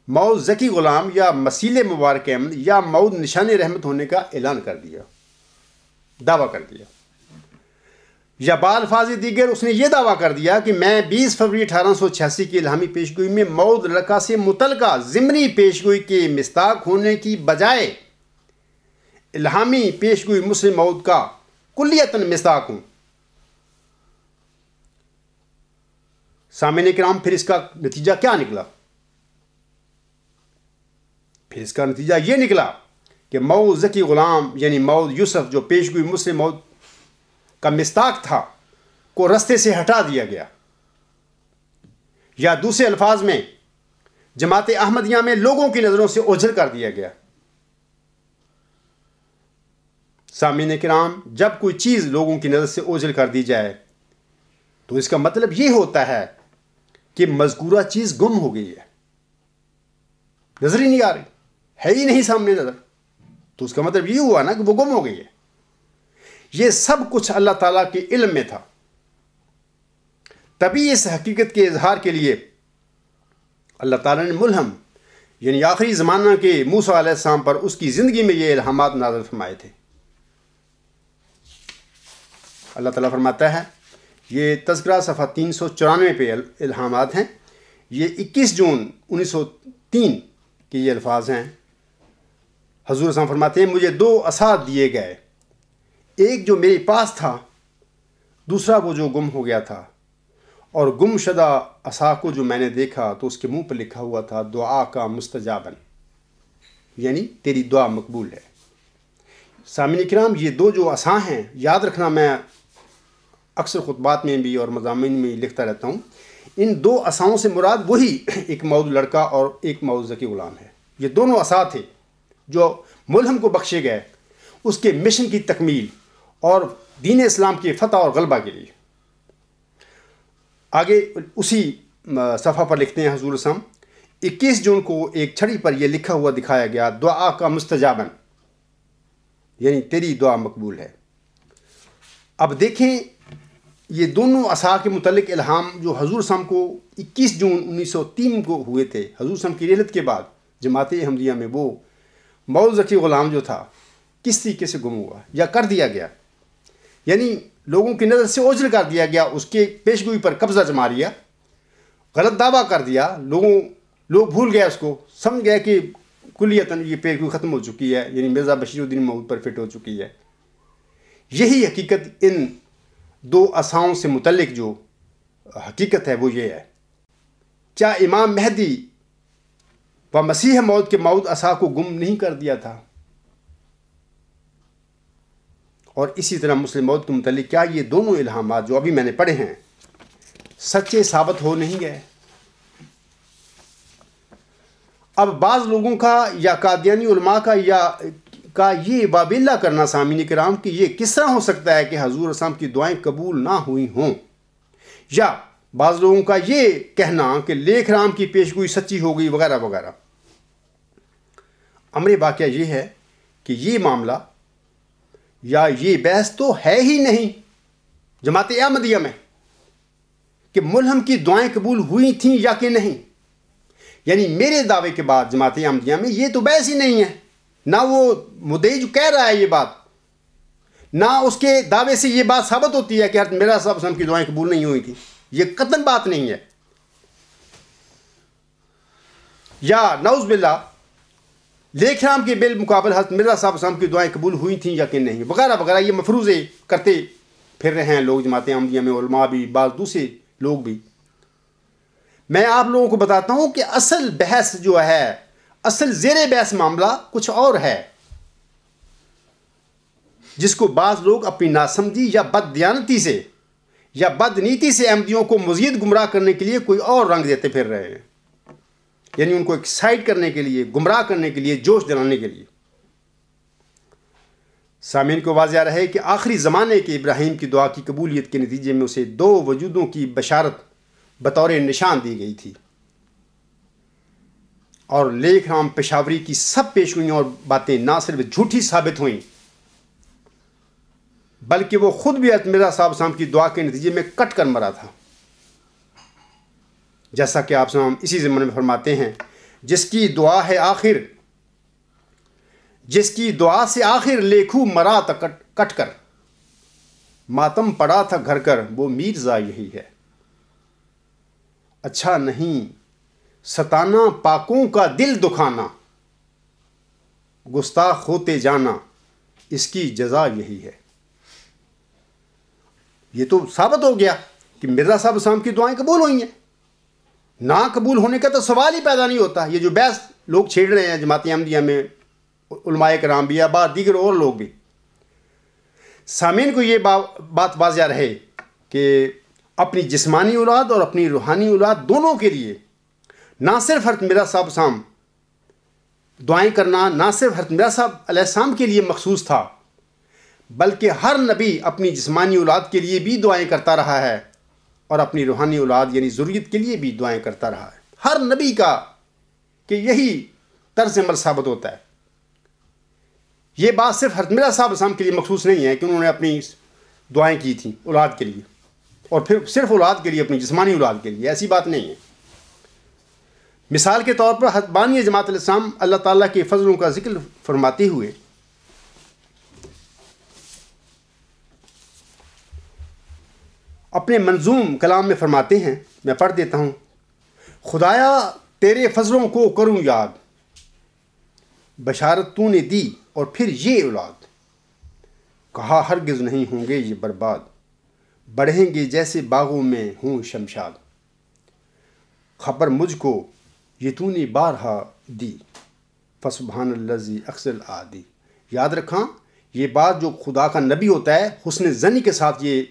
موعود ذکی غلام یا مسیل مبارک احمد یا موعود نشان رحمت ہونے کا اعلان کر دیا، دعویٰ کر دیا، یا بالفاظ دیگر اس نے یہ دعویٰ کر دیا کہ میں 20 فروری 1886 کی الہامی پیشگوئی میں موعود لڑکا سے متعلقہ ضمنی پیشگوئی کے مصداق ہونے کی بجائے الہامی پیشگوئی مسلم موعود کا کلیتاً مصداق ہوں۔ سامعین کرام، پھر اس کا نتیجہ کیا نکلا؟ پھر اس کا نتیجہ یہ نکلا کہ موعود ذکی غلام یعنی موعود یوسف جو پیشگوئی مسلم موعود کا مصداق تھا کو رستے سے ہٹا دیا گیا، یا دوسرے الفاظ میں جماعت احمدیہ میں لوگوں کی نظروں سے اوجھل کر دیا گیا۔ سامعین کرام، جب کوئی چیز لوگوں کی نظر سے اوجھل کر دی جائے تو اس کا مطلب یہ ہوتا ہے کہ مذکورہ چیز گم ہو گئی ہے، نظر ہی نہیں آ رہی، ہے ہی نہیں سامنے نظر، تو اس کا مطلب یہ ہوا نا کہ وہ گم ہو گئی ہے۔ یہ سب کچھ اللہ تعالیٰ کے علم میں تھا، تبھی اس حقیقت کے اظہار کے لیے اللہ تعالیٰ نے ملہم یعنی آخری زمانہ کے موسیٰ علیہ السلام پر اس کی زندگی میں یہ الہامات نازل فرمائے تھے۔ اللہ تعالیٰ فرماتا ہے، یہ تذکرہ صفحہ 394 پہ الہامات ہیں، یہ 21 جون 1903 کے یہ الفاظ ہیں۔ حضور صلی اللہ علیہ وسلم فرماتے ہیں، مجھے 2 عصا دیے گئے، ایک جو میرے پاس تھا، دوسرا وہ جو گم ہو گیا تھا، اور گم شدہ عصا کو جو میں نے دیکھا تو اس کے منہ پر لکھا ہوا تھا دعا کا مستجابن، یعنی تیری دعا مقبول ہے۔ سامعین کرام، یہ 2 جو عصا ہیں، یاد رکھنا، میں اکثر خطبات میں بھی اور مضامین میں لکھتا رہتا ہوں، ان 2 عصاؤں سے مراد وہی ایک موعود لڑکا اور ایک موعود ذکی غلام ہے۔ یہ دونوں عصا تھے جو ملہم کو بخشے گئے اس کے مشن کی تکمیل اور دین اسلام کی فتح اور غلبہ کے لیے۔ آگے اسی صفحہ پر لکھتے ہیں حضور صلی اللہ علیہ وسلم، 21 جون کو ایک چھڑی پر یہ لکھا ہوا دکھایا گیا دعا کا مستجابن، یعنی تیری دعا مقبول ہے۔ اب دیکھیں، یہ دونوں عصا کے متعلق الہام جو حضور صلی اللہ علیہ وسلم کو 21 جون 1903 کو ہوئے تھے، حضور صلی اللہ علیہ وسلم کی رحلت کے بعد جماعت احمدیہ میں، وہ موعود ذکی غلام جو تھا کس طریقے سے گم ہوا یا کر دیا گیا، یعنی لوگوں کی نظر سے اوجھل کر دیا گیا، اس کے پیشگوئی پر قبضہ جما لیا، غلط دعویٰ کر دیا، لوگ بھول گئے، اس کو سمجھ گئے کہ کلیتاً یہ پیشگوئی ختم ہو چکی ہے، یعنی مرزا بشیر الدین محمود پر فٹ ہو چکی ہے۔ یہی حقیقت ان 2 عصاؤں سے متعلق جو حقیقت ہے وہ یہ ہے، کیا امام مہدی و مسیح موعود کے موعود عصا کو گم نہیں کر دیا تھا؟ اور اسی طرح مسلم موعود کے متعلق کیا یہ دونوں الہامات جو ابھی میں نے پڑھے ہیں سچے ثابت ہو نہیں گئے؟ اب بعض لوگوں کا یا قادیانی علماء کا یہ وابلہ کرنا سامعین کرام کہ یہ کس طرح ہو سکتا ہے کہ حضور اسلام کی دعائیں قبول نہ ہوئی ہوں، یا بعض لوگوں کا یہ کہنا کہ لیکھ رام کی پیشگوئی سچی ہو گئی وغیرہ وغیرہ۔ امر واقعہ یہ ہے کہ یہ معاملہ یا یہ بحث تو ہے ہی نہیں جماعت احمدیہ میں کہ ملہم کی دعائیں قبول ہوئی تھیں یا کہ نہیں۔ یعنی میرے دعوے کے بعد جماعت احمدیہ میں یہ تو بحث ہی نہیں ہے، نہ وہ مدعی جو کہہ رہا ہے یہ بات، نہ اس کے دعوے سے یہ بات ثابت ہوتی ہے کہ حضرت مرزا صاحب وسلم کی دعائیں قبول نہیں ہوئی تھیں، یہ قطعاً بات نہیں ہے۔ یا نعوذ باللہ لیکھ رام کے بالمقابل حضرت مرزا صاحب وسلم کی دعائیں قبول ہوئی تھیں یا کہ نہیں وغیرہ وغیرہ، یہ مفروضے کرتے پھر رہے ہیں لوگ جماعت احمدیہ میں، علماء بھی، بعض دوسرے لوگ بھی۔ میں آپ لوگوں کو بتاتا ہوں کہ اصل بحث جو ہے، اصل زیر بحث معاملہ کچھ اور ہے، جس کو بعض لوگ اپنی ناسمجھی یا بد دیانتی سے یا بد نیتی سے احمدیوں کو مزید گمراہ کرنے کے لیے کوئی اور رنگ دیتے پھر رہے ہیں، یعنی ان کو ایکسائٹ کرنے کے لیے، گمراہ کرنے کے لیے، جوش دلانے کے لیے۔ سامعین کو واضح رہے کہ آخری زمانے کے ابراہیم کی دعا کی قبولیت کے نتیجے میں اسے دو وجودوں کی بشارت بطور نشان دی گئی تھی، اور لیکھ رام پشاوری کی سب پیشگوئیاں اور باتیں نہ صرف جھوٹی ثابت ہوئیں بلکہ وہ خود بھی حضرت مرزا صاحب اسلام کی دعا کے نتیجے میں کٹ کر مرا تھا، جیسا کہ آپ اسلام اسی ضمن میں فرماتے ہیں، جس کی دعا سے آخر لیکھو مرا تھا کٹ کر، ماتم پڑا تھا گھر کر، وہ میرزا یہی ہے۔ اچھا نہیں ستانا پاکوں کا دل دکھانا، گستاخ ہوتے جانا، اس کی جزا یہی ہے۔ یہ تو ثابت ہو گیا کہ مرزا صاحب اسلام کی دعائیں قبول ہوئی ہیں، نہ قبول ہونے کا تو سوال ہی پیدا نہیں ہوتا۔ یہ جو بحث لوگ چھیڑ رہے ہیں جماعت احمدیہ میں، علماء کرام بھی یا بعض دیگر اور لوگ بھی، سامعین کو یہ بات واضح رہے کہ اپنی جسمانی اولاد اور اپنی روحانی اولاد دونوں کے لیے نہ صرف حضرت مرزا صاحب اسلام دعائیں کرنا نہ صرف حضرت مرزا صاحب علیہ السلام کے لیے مخصوص تھا، بلکہ ہر نبی اپنی جسمانی اولاد کے لیے بھی دعائیں کرتا رہا ہے اور اپنی روحانی اولاد یعنی ذریت کے لیے بھی دعائیں کرتا رہا ہے۔ ہر نبی کا کہ یہی طرز عمل ثابت ہوتا ہے۔ یہ بات صرف حضرت مرزا صاحب اسلام کے لیے مخصوص نہیں ہے کہ انہوں نے اپنی دعائیں کی تھیں اولاد کے لیے، اور پھر صرف اولاد کے لیے، اپنی جسمانی اولاد کے لیے، ایسی بات نہیں ہے۔ مثال کے طور پر حضرت بانی جماعت الاسلام اللہ تعالیٰ کے فضلوں کا ذکر فرماتے ہوئے اپنے منظوم کلام میں فرماتے ہیں، میں پڑھ دیتا ہوں: خدایا تیرے فضلوں کو کروں یاد، بشارت تو نے دی اور پھر یہ اولاد، کہا ہرگز نہیں ہوں گے یہ برباد، بڑھیں گے جیسے باغوں میں ہوں شمشاد، خبر مجھ کو یہ تو نے بارہا دی، فسبحان الذی اقصل آدی۔ یاد رکھاں یہ بات جو خدا کا نبی ہوتا ہے حسن ظنی کے ساتھ یہ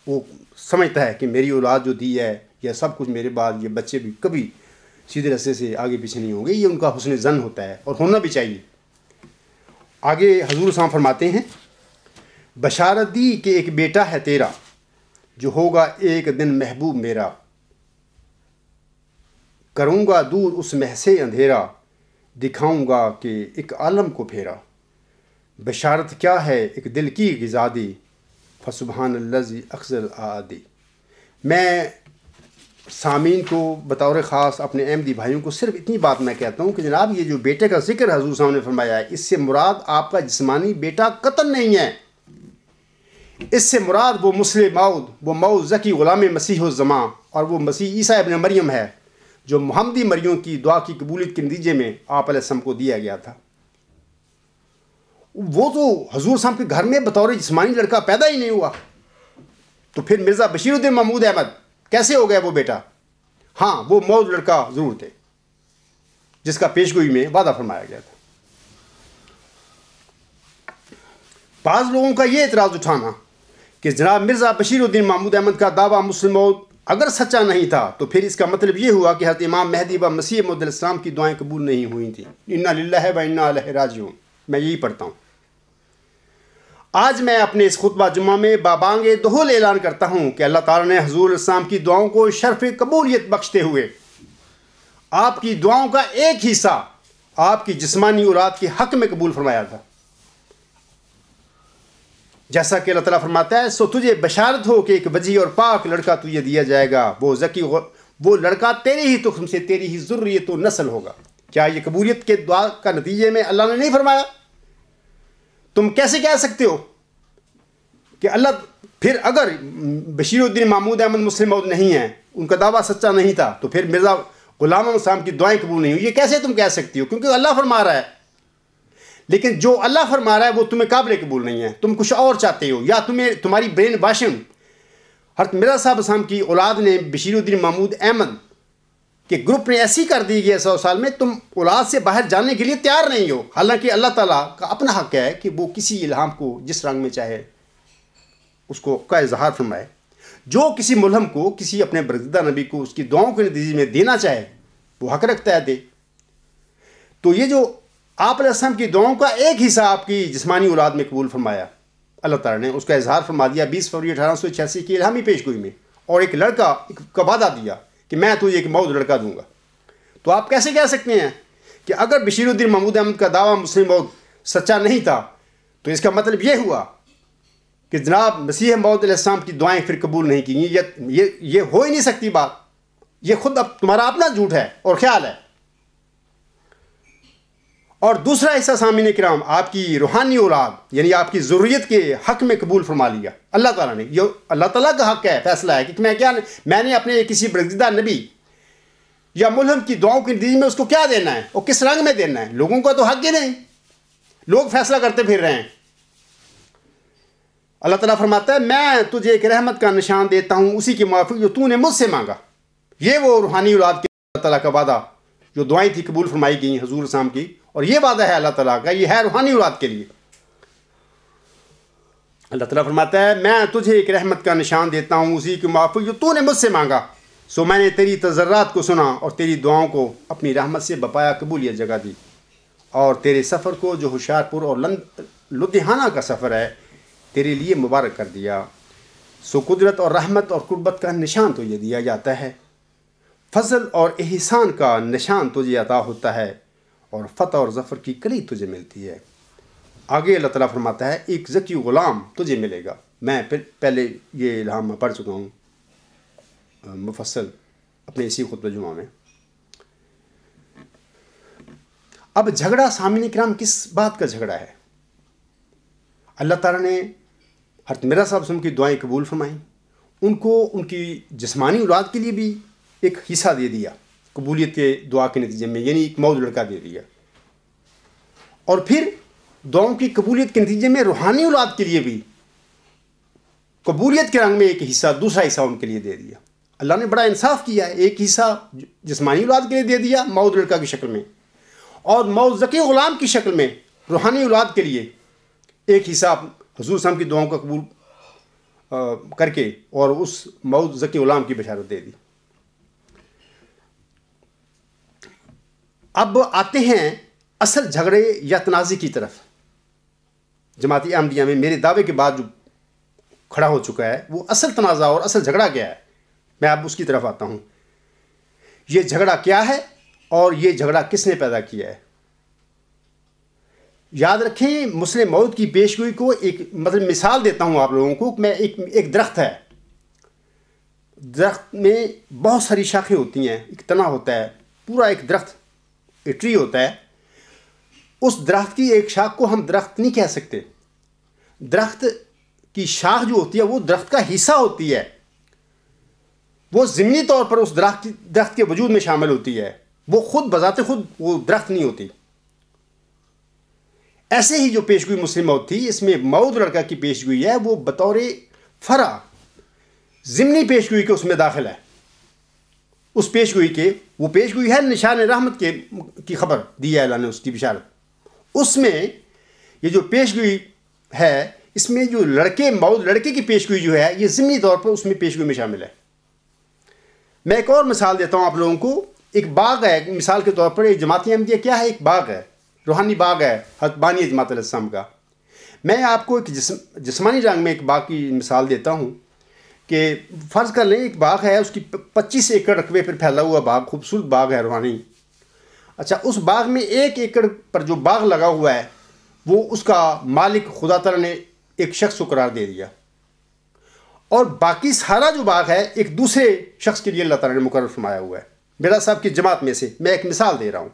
وہ سمجھتا ہے کہ میری اولاد جو دی ہے یا سب کچھ میرے بعد یہ بچے بھی کبھی سیدھے راستے سے آگے پیچھے نہیں ہوں گے، یہ ان کا حسن ظن ہوتا ہے اور ہونا بھی چاہیے۔ آگے حضور صاحب فرماتے ہیں: بشارت دی کہ ایک بیٹا ہے تیرا، جو ہوگا ایک دن محبوب میرا، کروں گا دور اس مہ سے اندھیرا، دکھاؤں گا کہ ایک عالم کو پھیرا، بشارت کیا ہے ایک دل کی غذا دی، فسبحان الذی اقصل آدی۔ میں سامعین کو بطور خاص اپنے احمدی بھائیوں کو صرف اتنی بات میں کہتا ہوں کہ جناب یہ جو بیٹے کا ذکر حضور صاحب نے فرمایا ہے، اس سے مراد آپ کا جسمانی بیٹا قطعاً نہیں ہے، اس سے مراد وہ مسلم موعود، وہ موعود ذکی غلام مسیح الزماں اور وہ مسیح عیسیٰ ابن مریم ہے جو محمدی مریم کی دعا کی قبولیت کے نتیجے میں آپ علیہ السلام کو دیا گیا تھا۔ وہ تو حضور صاحب کے گھر میں بطور جسمانی لڑکا پیدا ہی نہیں ہوا، تو پھر مرزا بشیر الدین محمود احمد کیسے ہو گیا وہ بیٹا؟ ہاں، وہ موعود لڑکا ضرور تھے جس کا پیشگوئی میں وعدہ فرمایا گیا تھا۔ بعض لوگوں کا یہ اعتراض اٹھانا کہ جناب مرزا بشیر الدین محمود احمد کا دعویٰ مسلم موعود اگر سچا نہیں تھا تو پھر اس کا مطلب یہ ہوا کہ حضرت امام مہدی و مسیح موعود علیہ السلام کی دعائیں قبول نہیں ہوئی تھیں۔ انا للہ و انا الیہ راجعون، میں یہی پڑھتا ہوں۔ آج میں اپنے اس خطبہ جمعہ میں بابانگ دہل اعلان کرتا ہوں کہ اللہ تعالیٰ نے حضور علیہ السلام کی دعاؤں کو شرف قبولیت بخشتے ہوئے آپ کی دعاؤں کا ایک حصہ آپ کی جسمانی اولاد کے حق میں قبول فرمایا تھا۔ جیسا کہ اللہ تعالیٰ فرماتا ہے، سو تجھے بشارت ہو کہ ایک وجیح اور پاک لڑکا تجھے دیا جائے گا، وہ لڑکا تیرے ہی تخم سے، تیری ہی ذریت و نسل ہوگا۔ کیا یہ قبولیت کے دعا کا نتیجے میں اللہ نے نہیں فرمایا؟ تم کیسے کہہ سکتے ہو کہ اللہ پھر اگر بشیر الدین محمود احمد مسلم موعود نہیں ہیں، ان کا دعویٰ سچا نہیں تھا، تو پھر مرزا غلام احمد صاحب کی دعائیں قبول نہیں ہوئی؟ یہ کیسے تم کہہ سکتی ہو؟ کیونکہ اللہ فرما رہا ہے، لیکن جو اللہ فرما رہا ہے وہ تمہیں قابل قبول نہیں ہے، تم کچھ اور چاہتے ہو، یا تمہاری برین واشنگ حضرت مرزا صاحب اسلام کی اولاد نے بشیر الدین محمود احمد کے گروپ نے ایسی کر دی کہ 100 سال میں تم اولاد سے باہر جانے کے لیے تیار نہیں ہو، حالانکہ اللہ تعالیٰ کا اپنا حق ہے کہ وہ کسی الہام کو جس رنگ میں چاہے اس کو کا اظہار فرمائے، جو کسی ملہم کو، کسی اپنے برگزیدہ نبی کو اس کی دعاؤں کے نتیجے میں دینا چاہے وہ حق رکھتا ہے دے۔ تو یہ جو آپ علیہ السلام کی دعاؤں کا ایک حصہ آپ کی جسمانی اولاد میں قبول فرمایا، اللہ تعالیٰ نے اس کا اظہار فرما دیا 20 فروری 1886 کی الہامی پیشگوئی میں، اور ایک لڑکا کا وعدہ دیا کہ میں تجھے ایک موعود لڑکا دوں گا۔ تو آپ کیسے کہہ سکتے ہیں کہ اگر بشیر الدین محمود احمد کا دعویٰ مسلم موعود سچا نہیں تھا تو اس کا مطلب یہ ہوا کہ جناب مسیح موعود علیہ السلام کی دعائیں پھر قبول نہیں کی؟ یہ ہو ہی نہیں سکتی بات، یہ خود اب تمہارا اپنا جھوٹ ہے اور خیال ہے۔ اور دوسرا حصہ سامعین کرام، آپ کی روحانی اولاد یعنی آپ کی ضروریت کے حق میں قبول فرما لیا اللہ تعالیٰ نے۔ یہ اللہ تعالیٰ کا حق ہے، فیصلہ ہے کہ میں نے اپنے کسی برگزیدہ نبی یا ملہم کی دعاؤں کے نتیجے میں اس کو کیا دینا ہے اور کس رنگ میں دینا ہے۔ لوگوں کا تو حق ہی نہیں، لوگ فیصلہ کرتے پھر رہے ہیں۔ اللہ تعالیٰ فرماتا ہے میں تجھے ایک رحمت کا نشان دیتا ہوں اسی کے موافق جو تو نے مجھ سے مانگا۔ یہ وہ روحانی اولاد کے اللہ تعالیٰ کا وعدہ جو دعائیں تھی قبول فرمائی گئیں حضور السلام کی، اور یہ وعدہ ہے اللہ تعالیٰ کا، یہ ہے روحانی اولاد کے لیے۔ اللہ تعالیٰ فرماتا ہے میں تجھے ایک رحمت کا نشان دیتا ہوں اسی کے موافق جو تو نے مجھ سے مانگا، سو میں نے تیری تضرعات کو سنا اور تیری دعاؤں کو اپنی رحمت سے بپایا قبولیت جگہ دی، اور تیرے سفر کو جو ہوشیارپور اور لدھیانہ کا سفر ہے تیرے لیے مبارک کر دیا۔ سو قدرت اور رحمت اور قربت کا نشان تجھے دیا جاتا ہے، فضل اور احسان کا نشان تجھے عطا ہوتا ہے، اور فتح اور ظفر کی کلید تجھے ملتی ہے۔ آگے اللہ تعالیٰ فرماتا ہے ایک ذکی غلام تجھے ملے گا۔ میں پہلے یہ الہام میں پڑھ چکا ہوں مفصل اپنے اسی خطبہ جمعہ میں۔ اب جھگڑا سامعین کرام کس بات کا جھگڑا ہے؟ اللہ تعالیٰ نے حضرت مرزا صاحب وسلم کی دعائیں قبول فرمائیں، ان کو ان کی جسمانی اولاد کے لیے بھی ایک حصہ دے دیا قبولیت کے دعا کے نتیجے میں، یعنی ایک موعود لڑکا دے دیا، اور پھر دعاؤں کی قبولیت کے نتیجے میں روحانی اولاد کے لیے بھی قبولیت کے رنگ میں ایک حصہ، دوسرا حصہ ان کے لیے دے دیا۔ اللہ نے بڑا انصاف کیا ہے، ایک حصہ جسمانی اولاد کے لیے دے دیا موعود لڑکا کی شکل میں، اور موعود ذکی غلام کی شکل میں روحانی اولاد کے لیے ایک حصہ حضور صلی اللہ علیہ وسلم کی دعاؤں کا قبول کر کے اور اس موعود ذکی غلام کی بشارت دے دی۔ اب آتے ہیں اصل جھگڑے یا تنازع کی طرف۔ جماعت احمدیہ میں میرے دعوے کے بعد جو کھڑا ہو چکا ہے وہ اصل تنازع اور اصل جھگڑا کیا ہے، میں اب اس کی طرف آتا ہوں۔ یہ جھگڑا کیا ہے اور یہ جھگڑا کس نے پیدا کیا ہے؟ یاد رکھیں، مسلم موعود کی پیشگوئی کو ایک مثال دیتا ہوں آپ لوگوں کو۔ میں ایک درخت ہے، درخت میں بہت ساری شاخیں ہوتی ہیں، ایک تنا ہوتا ہے، پورا ایک درخت ایک ٹری ہوتا ہے۔ اس درخت کی ایک شاخ کو ہم درخت نہیں کہہ سکتے، درخت کی شاخ جو ہوتی ہے وہ درخت کا حصہ ہوتی ہے، وہ ضمنی طور پر اس درخت کے وجود میں شامل ہوتی ہے، وہ خود بذات خود وہ درخت نہیں ہوتی۔ ایسے ہی جو پیشگوئی مسلم موعود تھی، اس میں موعود لڑکا کی پیشگوئی ہے، وہ بطور فرع ضمنی پیش گوئی کے اس میں داخل ہے. اس پیش گوئی کے وہ پیش گوئی ہے نشان رحمت کی خبر دی ہے اللہ نے, اس کی بشارت. اس میں یہ جو پیش گوئی ہے اس میں جو موعود لڑکے کی پیش گوئی جو ہے یہ ضمنی طور پر اس میں پیش گوئی میں شامل ہے. میں ایک اور مثال دیتا ہوں آپ لوگوں کو. ایک باغ ہے مثال کے طور پر, ایک جماعت احمدیہ کیا ہے, ایک باغ ہے, روحانی باغ ہے حضرت بانی جماعت علیہ السلام کا. میں آپ کو ایک جسمانی رنگ میں ایک باغ کی مثال دیتا ہوں کہ فرض کر لیں ایک باغ ہے, اس کی 25 ایکڑ رقبے پر پھیلا ہوا باغ, خوبصورت باغ ہے روحانی. اچھا, اس باغ میں 1 ایکڑ پر جو باغ لگا ہوا ہے وہ اس کا مالک خدا تعالیٰ نے ایک شخص کو قرار دے دیا, اور باقی سارا جو باغ ہے ایک دوسرے شخص کے لیے اللہ تعالیٰ نے مقرر فرمایا ہوا ہے, مرزا صاحب کی جماعت میں سے. میں ایک مثال دے رہا ہوں.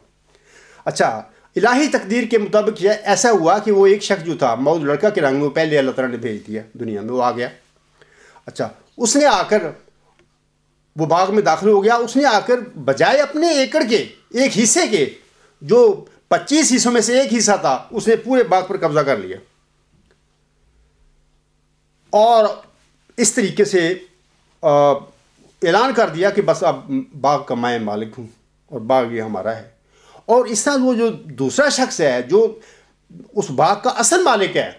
اچھا, الہی تقدیر کے مطابق یہ ایسا ہوا کہ وہ ایک شخص جو تھا موعود لڑکا کے رنگ میں, پہلے اللہ تعالیٰ نے بھیج دیا دنیا میں, وہ آ گیا. اچھا, اس نے آ کر وہ باغ میں داخل ہو گیا. اس نے آ کر بجائے اپنے ایکڑ کے ایک حصے کے, جو 25 حصوں میں سے ایک حصہ تھا, اس نے پورے باغ پر قبضہ کر لیا, اور اس طریقے سے اعلان کر دیا کہ بس اب باغ کا میں مالک ہوں اور باغ یہ ہمارا ہے. اور اس طرح وہ جو دوسرا شخص ہے جو اس باغ کا اصل مالک ہے,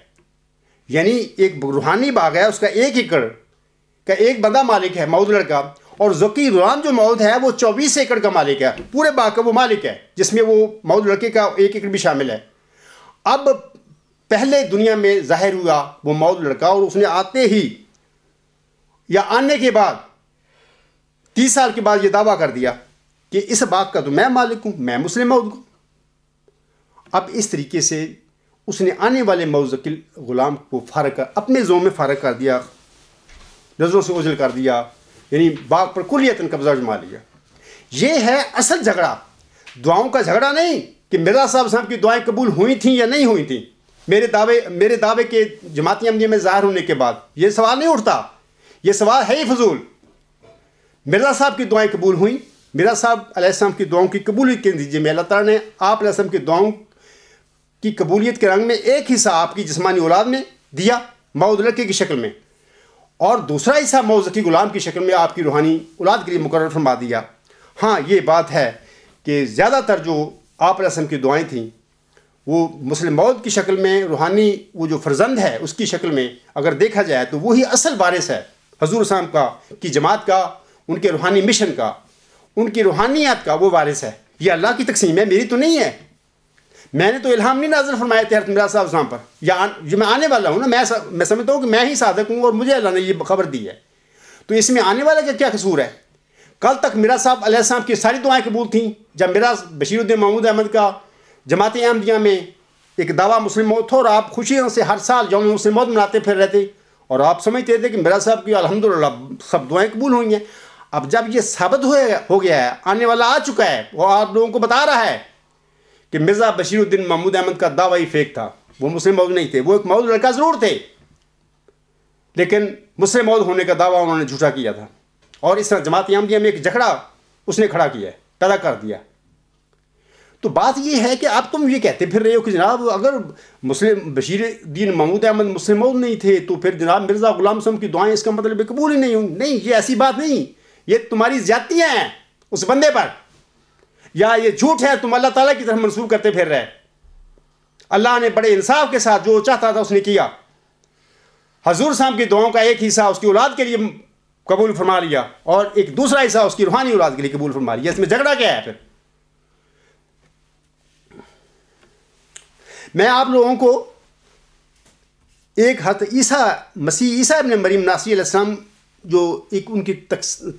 یعنی ایک روحانی باغ ہے, اس کا 1 ایکڑ کا ایک بندہ مالک ہے موعود لڑکا, اور ذکی غلام جو موعود ہے وہ 24 ایکڑ کا مالک ہے, پورے باغ کا وہ مالک ہے, جس میں وہ موعود لڑکے کا 1 ایکڑ بھی شامل ہے. اب پہلے دنیا میں ظاہر ہوا وہ موعود لڑکا, اور اس نے آتے ہی یا آنے کے بعد 30 سال کے بعد یہ دعویٰ کر دیا کہ اس باغ کا تو میں مالک ہوں, میں مسلم موعود ہوں. اب اس طریقے سے اس نے آنے والے موعود غلام کو فارغ کر اپنے زوم میں فارغ کر دیا, نظروں سے اوجھل کر دیا, یعنی باغ پر کلیتاً قبضہ جما لیا. یہ ہے اصل جھگڑا, دعاؤں کا جھگڑا نہیں کہ مرزا صاحب کی دعائیں قبول ہوئی تھیں یا نہیں ہوئی تھیں. میرے دعوے کے جماعت احمدیہ میں ظاہر ہونے کے بعد یہ سوال نہیں اٹھتا, یہ سوال ہے ہی فضول. مرزا صاحب کی دعائیں قبول ہوئیں, مرزا صاحب علیہ السلام کی دعاؤں کی قبولیت کے نتیجے میں اللہ تعالیٰ نے آپ علیہ السلام کی دعاؤں کی قبولیت کے رنگ میں ایک حصہ آپ کی جسمانی اولاد میں دیا موعود لڑکے کی شکل میں, اور دوسرا حصہ موعود ذکی غلام کی شکل میں آپ کی روحانی اولاد کے لیے مقرر فرما دیا. ہاں, یہ بات ہے کہ زیادہ تر جو آپ علیہ السلام کی دعائیں تھیں وہ مسلم موعود کی شکل میں, روحانی وہ جو فرزند ہے اس کی شکل میں اگر دیکھا جائے تو وہی اصل وارث ہے حضور صاحب کا, کی جماعت کا, ان کے روحانی مشن کا, ان کی روحانیات کا وہ وارث ہے. یہ اللہ کی تقسیم ہے, میری تو نہیں ہے. میں نے تو الہام نہیں نازل فرمایا تھے حضرت مرزا صاحب پر, یا جو میں آنے والا ہوں نا, میں سمجھتا ہوں کہ میں ہی صادق ہوں اور مجھے اللہ نے یہ خبر دی ہے. تو اس میں آنے والا کا کیا قصور ہے؟ کل تک مرزا صاحب علیہ السلام کی ساری دعائیں قبول تھیں. جب مرزا بشیر الدین محمود احمد کا جماعت احمدیہ میں ایک دعویٰ مسلم موت تھا, اور آپ خوشیوں سے ہر سال یوم مسلم موت مناتے پھر رہتے, اور آپ سمجھتے تھے کہ مرزا صاحب کی الحمدللہ سب دعائیں قبول ہوئی ہیں. اب جب یہ ثابت ہو گیا ہے, آنے والا آ چکا ہے, وہ آپ لوگوں کو بتا رہا ہے کہ مرزا بشیر الدین محمود احمد کا دعویٰ ہی فیک تھا, وہ مسلم موعود نہیں تھے, وہ ایک موعود لڑکا ضرور تھے لیکن مسلم موعود ہونے کا دعویٰ انہوں نے جھوٹا کیا تھا. اور اس طرح جماعت احمدیہ میں ایک جھگڑا اس نے کھڑا کیا ہے, پیدا کر دیا. تو بات یہ ہے کہ اب تم یہ کہتے پھر رہے ہو کہ جناب اگر مسلم بشیر الدین محمود احمد مسلم موعود نہیں تھے تو پھر جناب مرزا غلام صاحب کی دعائیں اس کا مطلب قبول ہی نہیں ہوں. نہیں, یہ ایسی بات نہیں, یہ تمہاری زیادتیاں ہیں اس بندے پر, یا یہ جھوٹ ہے تم اللہ تعالیٰ کی طرف منسوب کرتے پھر رہے. اللہ نے بڑے انصاف کے ساتھ جو چاہتا تھا اس نے کیا. حضور صاحب کی دعاؤں کا ایک حصہ اس کی اولاد کے لیے قبول فرما لیا, اور ایک دوسرا حصہ اس کی روحانی اولاد کے لیے قبول فرما لیا. اس میں جھگڑا کیا ہے؟ پھر میں آپ لوگوں کو ایک حضرت عیسیٰ ابن مریم ناصری علیہ السلام جو ایک ان کی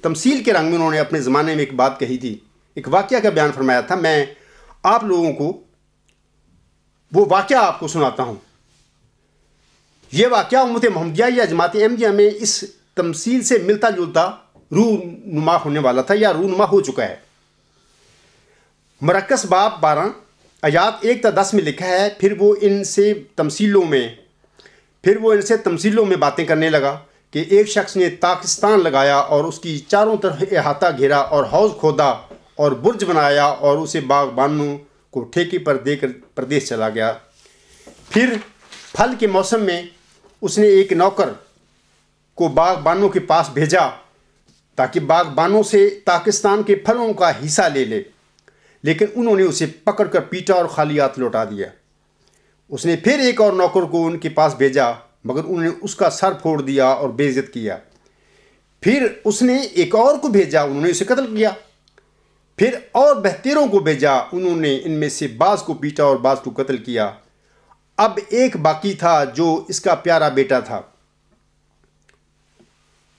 تمثیل کے رنگ میں انہوں نے اپنے زمانے میں ایک بات کہی تھی, ایک واقعہ کا بیان فرمایا تھا. میں آپ لوگوں کو وہ واقعہ آپ کو سناتا ہوں. یہ واقعہ امت محمدیہ یا جماعت احمدیہ میں اس تمثیل سے ملتا جلتا رونما ہونے والا تھا یا رونما ہو چکا ہے. مرکز باب 12 آیات 1 تا 10 میں لکھا ہے, پھر وہ ان سے تمثیلوں میں باتیں کرنے لگا کہ ایک شخص نے تاکستان لگایا اور اس کی چاروں طرف احاطہ گھیرا اور حوض کھودا اور برج بنایا اور اسے باغبانوں کو ٹھیکے پر دے کر پردیس چلا گیا. پھر پھل کے موسم میں اس نے ایک نوکر کو باغبانوں کے پاس بھیجا تاکہ باغبانوں سے پاکستان کے پھلوں کا حصہ لے لے، لیکن انہوں نے اسے پکڑ کر پیٹا اور خالی ہاتھ لوٹا دیا۔ اس نے پھر ایک اور نوکر کو ان کے پاس بھیجا، مگر انہوں نے اس کا سر پھوڑ دیا اور بے عزت کیا۔ پھر اس نے ایک اور کو بھیجا، انہوں نے اسے قتل کیا۔ پھر اور بہتروں کو بھیجا، انہوں نے ان میں سے بعض کو پیٹا اور بعض کو قتل کیا۔ اب ایک باقی تھا جو اس کا پیارا بیٹا تھا۔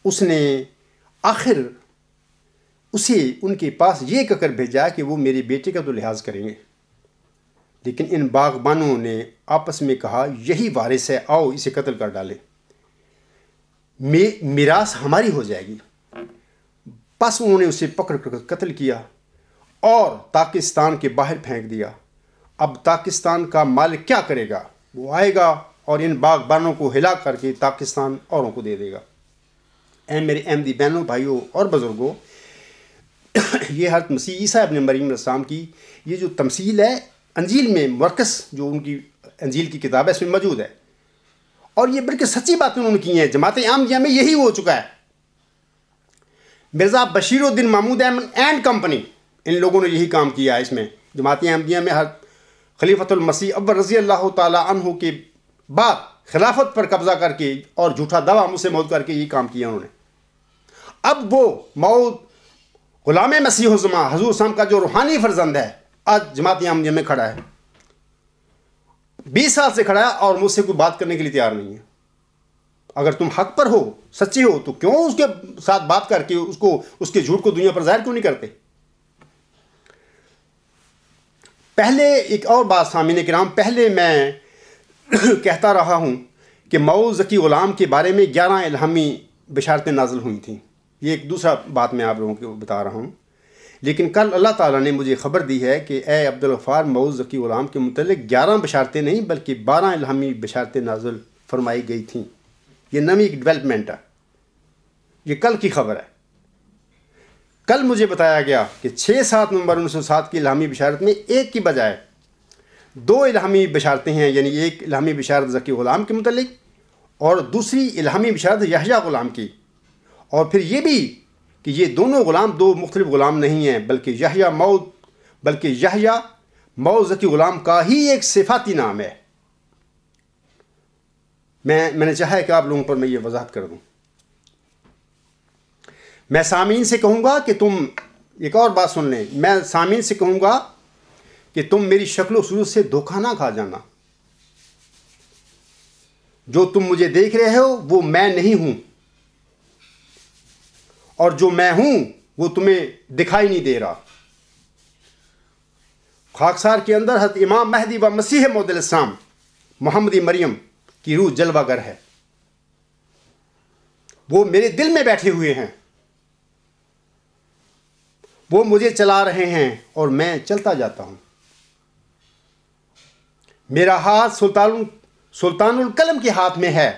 اس نے آخر اسے ان کے پاس یہ کہہ کر بھیجا کہ وہ میرے بیٹے کا تو لحاظ کریں گے، لیکن ان باغبانوں نے آپس میں کہا یہی وارث ہے، آؤ اسے قتل کر ڈالیں، میراث ہماری ہو جائے گی۔ بس انہوں نے اسے پکڑ کر قتل کیا اور پاکستان کے باہر پھینک دیا۔ اب پاکستان کا مالک کیا کرے گا؟ وہ آئے گا اور ان باغبانوں کو ہلاک کر کے پاکستان اوروں کو دے دے گا۔ اے میرے احمدی بہنوں، بھائیوں اور بزرگوں، یہ حضرت مسیح عیسیٰ ابن مریم علیہ السلام کی یہ جو تمثیل ہے انجیل میں، مرکز جو ان کی انجیل کی کتاب ہے اس میں موجود ہے، اور یہ بلکہ سچی باتیں انہوں نے کی ہیں۔ جماعت احمدیہ میں یہی ہو چکا ہے۔ مرزا بشیر الدین محمود احمد اینڈ کمپنی، ان لوگوں نے یہی کام کیا ہے۔ اس میں جماعت احمدیہ میں حضرت خلیفۃ المسیح اول رضی اللہ تعالیٰ عنہ کے بعد خلافت پر قبضہ کر کے اور جھوٹا دعویٰ مجھ سے موت کر کے یہ کام کیا انہوں نے۔ اب وہ موت غلام مسیح الزماں حضور السلام کا جو روحانی فرزند ہے آج جماعت احمدیہ میں کھڑا ہے، 20 سال سے کھڑا ہے اور مجھ سے کوئی بات کرنے کے لیے تیار نہیں ہے۔ اگر تم حق پر ہو، سچے ہو، تو کیوں اس کے ساتھ بات کر کے اس کے جھوٹ کو دنیا پر ظاہر کیوں نہیں کرتے؟ پہلے ایک اور بات سامعین کرام، پہلے میں کہتا رہا ہوں کہ مئو ذکی غلام کے بارے میں 11 الہامی بشارتیں نازل ہوئی تھیں۔ یہ ایک دوسرا بات میں آپ لوگوں کو بتا رہا ہوں، لیکن کل اللہ تعالیٰ نے مجھے خبر دی ہے کہ اے عبدالغفار، مئو ذکی غلام کے متعلق 11 بشارتیں نہیں بلکہ 12 الہامی بشارتیں نازل فرمائی گئی تھیں۔ یہ نئی ایک ڈیولپمنٹ ہے، یہ کل کی خبر ہے۔ کل مجھے بتایا گیا کہ 6-7 نومبر 1907 کی الہامی بشارت میں ایک کی بجائے 2 الہامی بشارتیں ہیں، یعنی ایک الہامی بشارت ذکی غلام کے متعلق اور دوسری الہامی بشارت یحییٰ غلام کی، اور پھر یہ بھی کہ یہ دونوں غلام 2 مختلف غلام نہیں ہیں بلکہ یحییٰ مئو ذکی غلام کا ہی ایک صفاتی نام ہے۔ میں نے چاہا ہے کہ آپ لوگوں پر میں یہ وضاحت کر دوں۔ میں سامعین سے کہوں گا کہ تم ایک اور بات سن لیں، میں سامعین سے کہوں گا کہ تم میری شکل و صورت سے دھوکہ نہ کھا جانا۔ جو تم مجھے دیکھ رہے ہو وہ میں نہیں ہوں، اور جو میں ہوں وہ تمہیں دکھائی نہیں دے رہا۔ خاکسار کے اندر حضرت امام مہدی و مسیح موعود علیہ السلام محمدی مریم کی روح جلوہ گر ہے، وہ میرے دل میں بیٹھے ہوئے ہیں، وہ مجھے چلا رہے ہیں اور میں چلتا جاتا ہوں۔ میرا ہاتھ سلطان القلم کے ہاتھ میں ہے،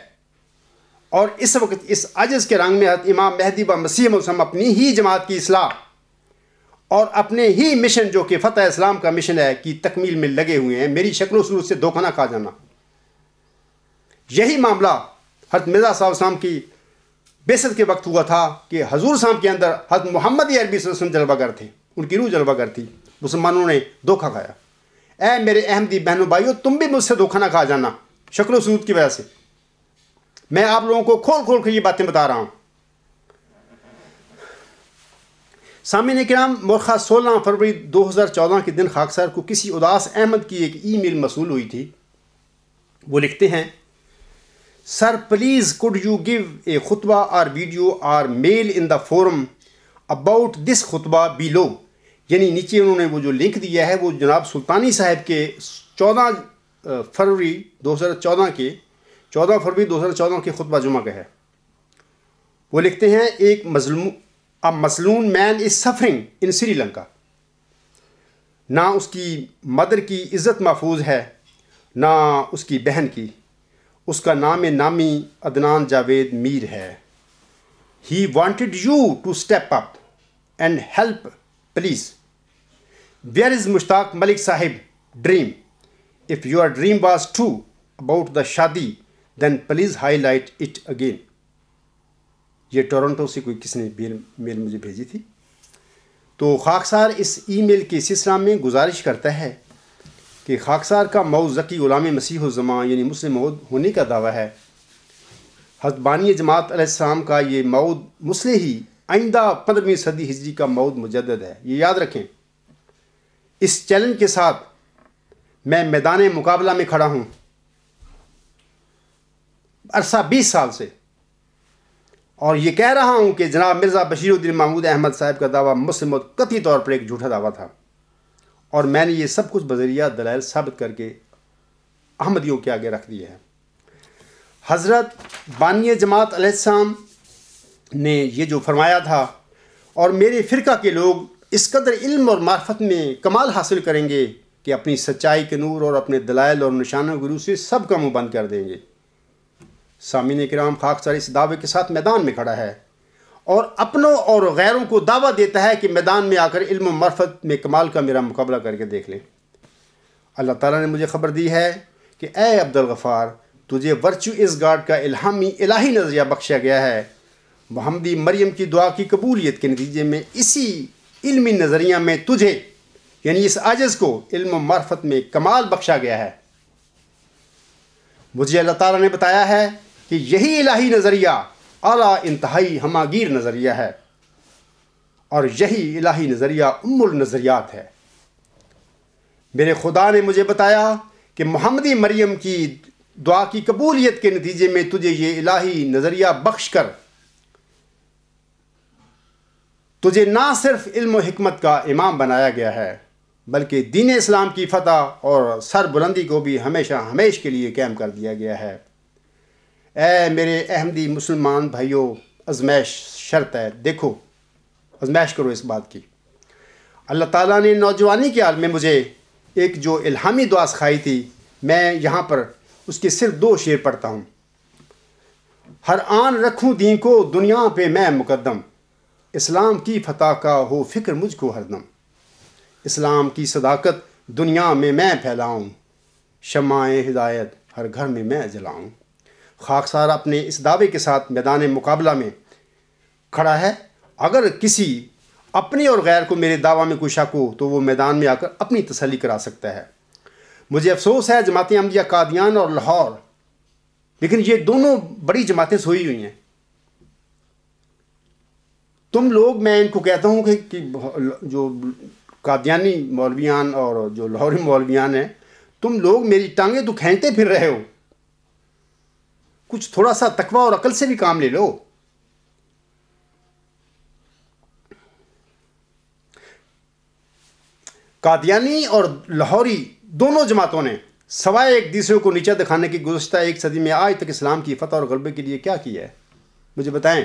اور اس وقت اس عجز کے رنگ میں حضرت امام مہدی و مسیح موعود اپنی ہی جماعت کی اصلاح اور اپنے ہی مشن جو کہ فتح اسلام کا مشن ہے کی تکمیل میں لگے ہوئے ہیں۔ میری شکل و صورت سے دھوکہ نہ کھا جانا۔ یہی معاملہ حضرت مرزا صاحب السلام کی بعثت کے وقت ہوا تھا کہ حضور صاحب کے اندر حضرت محمد عربی صلی اللہ علیہ وسلم جلوہ گر تھے، ان کی روح جلوہ گر تھی، مسلمانوں نے دھوکہ کھایا۔ اے میرے احمدی بہنوں بھائیوں، تم بھی مجھ سے دھوکہ نہ کھا جانا شکل و صورت کی وجہ سے۔ میں آپ لوگوں کو کھول کے یہ باتیں بتا رہا ہوں۔ سامعین کرام، مورخہ 16 فروری 2014 کے دن خاکسار کو کسی اداس احمد کی ایک ای میل موصول ہوئی تھی۔ وہ لکھتے ہیں، sir please could you give a خطبہ اور ویڈیو اور میل ان دا فورم اباؤٹ دس خطبہ below، یعنی نیچے انہوں نے وہ جو لنک دیا ہے وہ جناب سلطانی صاحب کے 14 فروری 2014 کے خطبہ جمعہ کا ہے۔ وہ لکھتے ہیں، ایک مظلوم مین از سفرنگ ان سری لنکا، نہ اس کی مدر کی عزت محفوظ ہے نہ اس کی بہن کی، اس کا نام نامی عدنان جاوید میر ہے۔ He wanted you to step up and help please. Where is Mushtaq Malik صاحب dream? If your dream was true about the shaadi then please highlight it again۔ یہ ٹورنٹو سے کوئی کس نے میل مجھے بھیجی تھی. تو خاکسار اس ای میل کے سلسلہ میں گزارش کرتا ہے کہ خاکسار کا مؤذ ذکی غلام مسیح الزمان یعنی مسلم موعود ہونے کا دعویٰ ہے. حضرت بانی جماعت علیہ السلام کا یہ موعود مسلحی آئندہ 15ویں صدی ہجری کا موعود مجدد ہے. یہ یاد رکھیں. اس چیلنج کے ساتھ میں میدان مقابلہ میں کھڑا ہوں عرصہ 20 سال سے، اور یہ کہہ رہا ہوں کہ جناب مرزا بشیر الدین محمود احمد صاحب کا دعویٰ مسلم موعود قطعی طور پر ایک جھوٹا دعویٰ تھا، اور میں نے یہ سب کچھ بذریعہ دلائل ثابت کر کے احمدیوں کے آگے رکھ دیا ہے. حضرت بانی جماعت علیہ السلام نے یہ جو فرمایا تھا، اور میرے فرقہ کے لوگ اس قدر علم اور معرفت میں کمال حاصل کریں گے کہ اپنی سچائی کے نور اور اپنے دلائل اور نشانوں کے روح سے سب کا منہ بند کر دیں گے. سامعین کرام، خاکسار اس دعوے کے ساتھ میدان میں کھڑا ہے اور اپنوں اور غیروں کو دعویٰ دیتا ہے کہ میدان میں آ کر علم و معرفت میں کمال کا میرا مقابلہ کر کے دیکھ لیں. اللہ تعالیٰ نے مجھے خبر دی ہے کہ اے عبدالغفار، تجھے ورچو اس گاڈ کا الہی نظریہ بخشا گیا ہے. محمدی مریم کی دعا کی قبولیت کے نتیجے میں اسی علمی نظریہ میں تجھے یعنی اس عاجز کو علم و معرفت میں کمال بخشا گیا ہے. مجھے اللہ تعالیٰ نے بتایا ہے کہ یہی الہی نظریہ اعلیٰ انتہائی ہماگیر نظریہ ہے، اور یہی الہی نظریہ ام النظریات ہے. میرے خدا نے مجھے بتایا کہ محمدی مریم کی دعا کی قبولیت کے نتیجے میں تجھے یہ الہی نظریہ بخش کر تجھے نہ صرف علم و حکمت کا امام بنایا گیا ہے، بلکہ دین اسلام کی فتح اور سر بلندی کو بھی ہمیش کے لیے قائم کر دیا گیا ہے. اے میرے احمدی مسلمان بھائیوں، آزمائش شرط ہے. دیکھو، آزمائش کرو اس بات کی. اللہ تعالیٰ نے نوجوانی کے حال میں مجھے ایک جو الہامی دعا سکھائی تھی، میں یہاں پر اس کے صرف 2 شعر پڑھتا ہوں. ہر آن رکھوں دین کو دنیا پہ میں مقدم، اسلام کی فتح کا ہو فکر مجھ کو ہر دم. اسلام کی صداقت دنیا میں میں پھیلاؤں، شمع ہدایت ہر گھر میں میں جلاؤں. خاکسار اپنے اس دعوے کے ساتھ میدان مقابلہ میں کھڑا ہے. اگر کسی اپنے اور غیر کو میرے دعویٰ میں کوئی شک ہو تو وہ میدان میں آ کر اپنی تسلی کرا سکتا ہے. مجھے افسوس ہے جماعت احمدیہ قادیان اور لاہور، لیکن یہ دونوں بڑی جماعتیں سوئی ہوئی ہیں. تم لوگ، میں ان کو کہتا ہوں کہ جو قادیانی مولویان اور جو لاہوری مولویان ہیں، تم لوگ میری ٹانگیں تو کھینچتے پھر رہے ہو. کچھ تھوڑا سا تقویٰ اور عقل سے بھی کام لے لو. قادیانی اور لاہوری دونوں جماعتوں نے سوائے ایک دوسرے کو نیچا دکھانے کی گزشتہ 1 صدی میں آج تک اسلام کی فتح اور غلبے کے لیے کیا کیا ہے؟ مجھے بتائیں.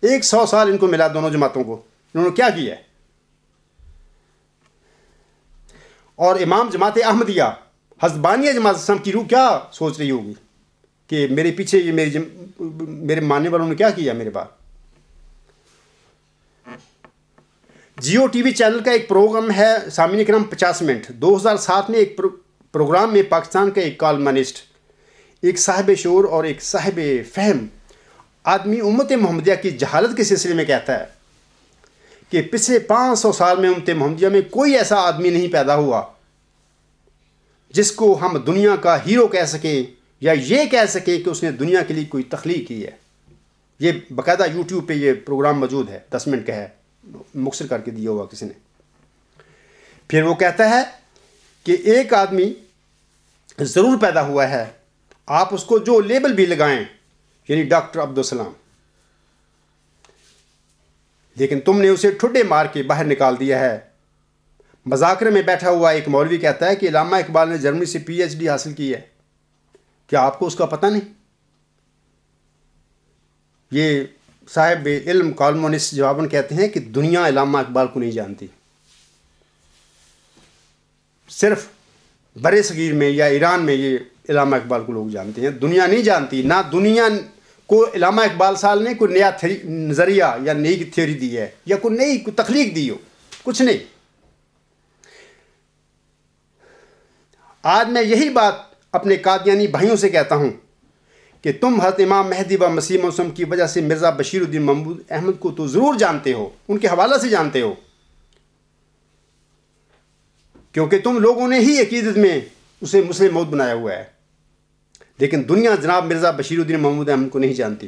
100 سال ان کو ملا، دونوں جماعتوں کو. انہوں نے کیا کیا ہے؟ اور امام جماعت احمدیہ حضرت بانی جماعت اسلام کی روح کیا سوچ رہی ہوگی کہ میرے پیچھے یہ میرے ماننے والوں نے کیا کیا میرے بعد. جیو ٹی وی چینل کا ایک پروگرام ہے سامعین کرام 50 منٹ. 2007 میں ایک پروگرام میں پاکستان کا ایک کالمنسٹ، ایک صاحب شعور اور ایک صاحب فہم آدمی امت محمدیہ کی جہالت کے سلسلے میں کہتا ہے کہ پچھلے 500 سال میں امت محمدیہ میں کوئی ایسا آدمی نہیں پیدا ہوا جس کو ہم دنیا کا ہیرو کہہ سکیں یا یہ کہہ سکیں کہ اس نے دنیا کے لیے کوئی تخلیق کی ہے. یہ باقاعدہ یوٹیوب پہ یہ پروگرام موجود ہے، 10 منٹ کا ہے، مختصر کر کے دیا ہوا کسی نے. پھر وہ کہتا ہے کہ ایک آدمی ضرور پیدا ہوا ہے، آپ اس کو جو لیبل بھی لگائیں، یعنی ڈاکٹر عبدالسلام، لیکن تم نے اسے ٹھڈے مار کے باہر نکال دیا ہے. مذاکرے میں بیٹھا ہوا ایک مولوی کہتا ہے کہ علامہ اقبال نے جرمنی سے PhD حاصل کی ہے، کیا آپ کو اس کا پتہ نہیں؟ یہ صاحب علم کالمونسٹ جواباً کہتے ہیں کہ دنیا علامہ اقبال کو نہیں جانتی. صرف برے صغیر میں یا ایران میں یہ علامہ اقبال کو لوگ جانتے ہیں، دنیا نہیں جانتی. نہ دنیا کو علامہ اقبال صاحب نے کوئی نیا نظریہ یا نئی تھیوری دی ہے یا کوئی نئی تخلیق دی ہو، کچھ نہیں. آج میں یہی بات اپنے قادیانی بھائیوں سے کہتا ہوں کہ تم حضرت امام مہدی و مسیح موسم کی وجہ سے مرزا بشیر الدین محمود احمد کو تو ضرور جانتے ہو، ان کے حوالہ سے جانتے ہو، کیونکہ تم لوگوں نے ہی عقیدت میں اسے مسلم موعود بنایا ہوا ہے، لیکن دنیا جناب مرزا بشیر الدین محمود احمد کو نہیں جانتی،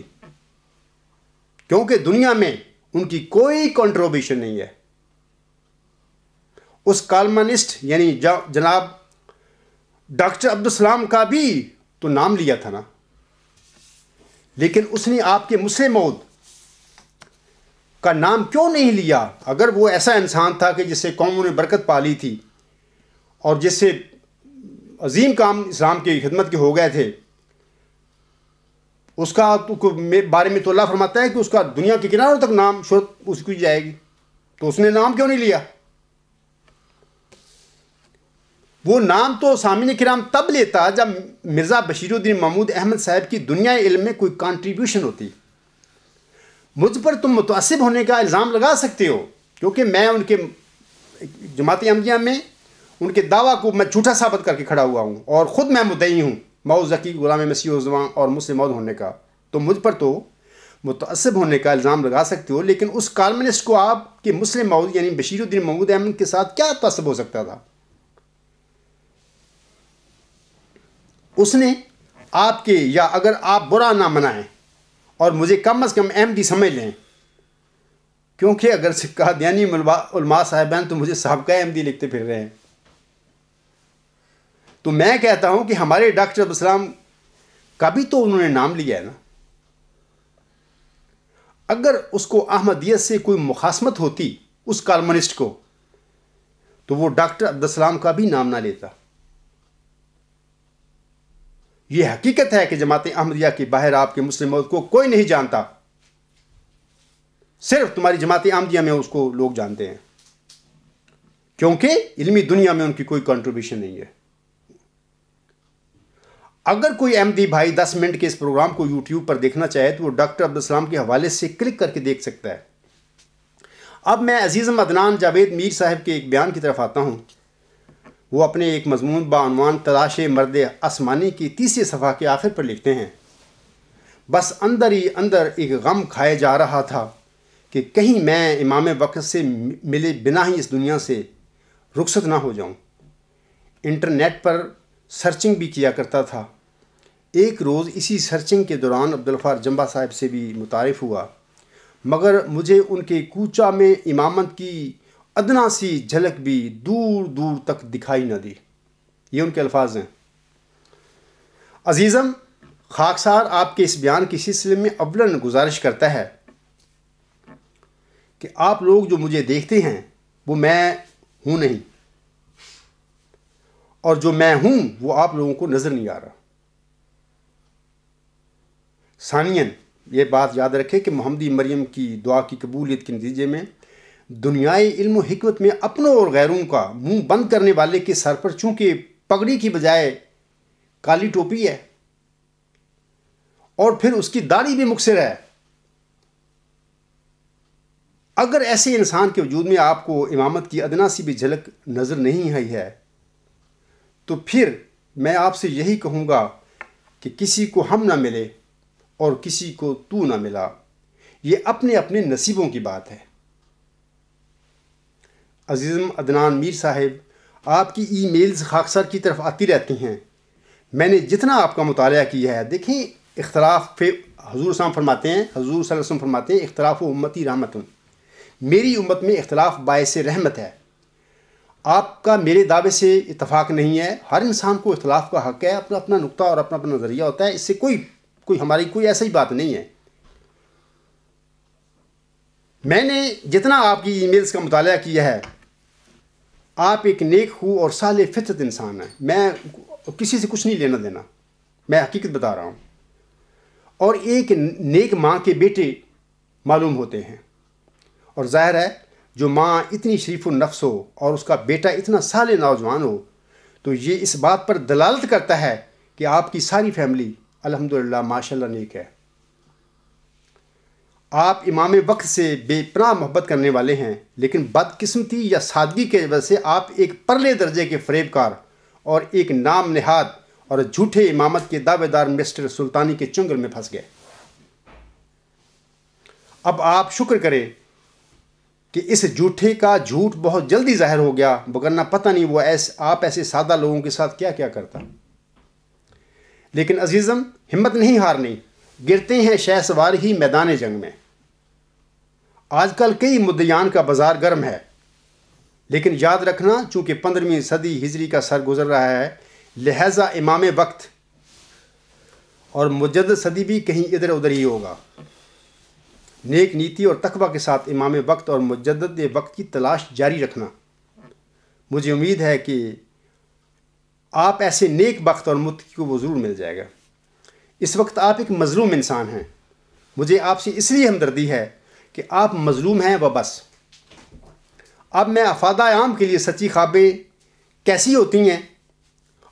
کیونکہ دنیا میں ان کی کوئی کنٹریبیوشن نہیں ہے۔ اس کالمنسٹ یعنی جناب ڈاکٹر عبدالسلام کا بھی تو نام لیا تھا نا، لیکن اس نے آپ کے مسلم موعود کا نام کیوں نہیں لیا؟ اگر وہ ایسا انسان تھا کہ جس سے قوموں نے برکت پا لی تھی اور جس سے عظیم کام اسلام کی خدمت کے ہو گئے تھے، اس کا بارے میں تو اللہ فرماتا ہے کہ اس کا دنیا کے کناروں تک نام شہرت اس کی جائے گی، تو اس نے نام کیوں نہیں لیا؟ وہ نام تو سامعین کرام تب لیتا جب مرزا بشیر الدین محمود احمد صاحب کی دنیا علم میں کوئی کنٹریبیوشن ہوتی۔ مجھ پر تم متعصب ہونے کا الزام لگا سکتے ہو، کیونکہ میں ان کے جماعت احمدیہ میں ان کے دعویٰ کو میں جھوٹا ثابت کر کے کھڑا ہوا ہوں، اور خود میں مدعی ہوں مئو ذکی غلام مسیح الزمان اور مسلم موعود ہونے کا، تو مجھ پر تو متعصب ہونے کا الزام لگا سکتے ہو، لیکن اس کالمنسٹ کو آپ کے مسلم موعود یعنی بشیر الدین محمود احمد کے ساتھ کیا تعصب ہو سکتا تھا؟ اس نے آپ کے، یا اگر آپ برا نہ منائیں اور مجھے کم از کم احمدی سمجھ لیں، کیونکہ اگر قادیانی علماء صاحبان تو مجھے سابقہ احمدی لکھتے پھر رہے ہیں، تو میں کہتا ہوں کہ ہمارے ڈاکٹر عبدالسلام کا بھی تو انہوں نے نام لیا ہے نا۔ اگر اس کو احمدیت سے کوئی مخاصمت ہوتی اس کالمنسٹ کو، تو وہ ڈاکٹر عبدالسلام کا بھی نام نہ لیتا۔ یہ حقیقت ہے کہ جماعت احمدیہ کے باہر آپ کے مسلم موعود کو کوئی نہیں جانتا، صرف تمہاری جماعت احمدیہ میں اس کو لوگ جانتے ہیں، کیونکہ علمی دنیا میں ان کی کوئی کنٹریبیوشن نہیں ہے۔ اگر کوئی احمدی بھائی 10 منٹ کے اس پروگرام کو یوٹیوب پر دیکھنا چاہے تو وہ ڈاکٹر عبدالسلام کے حوالے سے کلک کر کے دیکھ سکتا ہے۔ اب میں عزیزم عدنان جاوید میر صاحب کے ایک بیان کی طرف آتا ہوں۔ وہ اپنے ایک مضمون بعنوان تلاش مرد آسمانی کی 30 صفحہ کے آخر پر لکھتے ہیں، بس اندر ہی اندر ایک غم کھائے جا رہا تھا کہ کہیں میں امام وقت سے ملے بنا ہی اس دنیا سے رخصت نہ ہو جاؤں۔ انٹرنیٹ پر سرچنگ بھی کیا کرتا تھا۔ ایک روز اسی سرچنگ کے دوران عبدالغفار جمبا صاحب سے بھی متعارف ہوا، مگر مجھے ان کے کوچہ میں امامت کی ادنا سی جھلک بھی دور دور تک دکھائی نہ دی۔ یہ ان کے الفاظ ہیں۔ عزیزم، خاکسار آپ کے اس بیان کے سلسلے میں اولاً گزارش کرتا ہے کہ آپ لوگ جو مجھے دیکھتے ہیں وہ میں ہوں نہیں، اور جو میں ہوں وہ آپ لوگوں کو نظر نہیں آ رہا۔ ثانیاً یہ بات یاد رکھے کہ محمدی مریم کی دعا کی قبولیت کے نتیجے میں دنیائے علم و حکمت میں اپنوں اور غیروں کا منہ بند کرنے والے کے سر پر چونکہ پگڑی کی بجائے کالی ٹوپی ہے اور پھر اس کی داڑھی بھی مقصر ہے، اگر ایسے انسان کے وجود میں آپ کو امامت کی ادنا سی بھی جھلک نظر نہیں آئی ہے تو پھر میں آپ سے یہی کہوں گا کہ کسی کو ہم نہ ملے اور کسی کو تو نہ ملا، یہ اپنے اپنے نصیبوں کی بات ہے۔ عزیزم عدنان میر صاحب، آپ کی ای میلز خاکسار کی طرف آتی رہتی ہیں۔ میں نے جتنا آپ کا مطالعہ کیا ہے، دیکھیں اختلاف حضور صلی اللہ علیہ وسلم فرماتے ہیں، حضور صلی اللہ علیہ وسلم فرماتے ہیں اختلاف و امتی رحمت، میری امت میں اختلاف باعث رحمت ہے۔ آپ کا میرے دعوے سے اتفاق نہیں ہے، ہر انسان کو اختلاف کا حق ہے، اپنا اپنا نقطہ اور اپنا اپنا نظریہ ہوتا ہے، اس سے کوئی ہماری کوئی ایسا ہی بات نہیں ہے۔ میں نے جتنا آپ کی ای میلز کا مطالعہ کیا ہے، آپ ایک نیک خو اور صالح فطرت انسان ہیں، میں کسی سے کچھ نہیں لینا دینا، میں حقیقت بتا رہا ہوں، اور ایک نیک ماں کے بیٹے معلوم ہوتے ہیں، اور ظاہر ہے جو ماں اتنی شریف النفس ہو اور اس کا بیٹا اتنا صالح نوجوان ہو تو یہ اس بات پر دلالت کرتا ہے کہ آپ کی ساری فیملی الحمدللہ ماشاءاللہ نیک ہے۔ آپ امام وقت سے بے پناہ محبت کرنے والے ہیں، لیکن بدقسمتی یا سادگی کی وجہ سے آپ ایک پرلے درجے کے فریب کار اور ایک نام نہاد اور جھوٹے امامت کے دعوے دار مسٹر سلطانی کے چنگل میں پھنس گئے۔ اب آپ شکر کریں کہ اس جھوٹے کا جھوٹ بہت جلدی ظاہر ہو گیا، وگرنہ پتہ نہیں وہ آپ ایسے سادہ لوگوں کے ساتھ کیا کیا کرتا۔ لیکن عزیزم، ہمت نہیں ہارنی، گرتے ہیں شہ سوار ہی میدان جنگ میں۔ آج کل کئی مدعیان کا بازار گرم ہے، لیکن یاد رکھنا چونکہ 15ویں صدی ہجری کا سر گزر رہا ہے، لہذا امام وقت اور مجدد صدی بھی کہیں ادھر ادھر ہی ہوگا۔ نیک نیتی اور تقوی کے ساتھ امام وقت اور مجدد وقت کی تلاش جاری رکھنا۔ مجھے امید ہے کہ آپ ایسے نیک وقت اور متقی کو وہ ضرور مل جائے گا۔ اس وقت آپ ایک مظلوم انسان ہیں۔ مجھے آپ سے اس لیے ہمدردی ہے کہ آپ مظلوم ہیں و بس۔ اب میں افادہ عام کے لیے سچی خوابیں کیسی ہوتی ہیں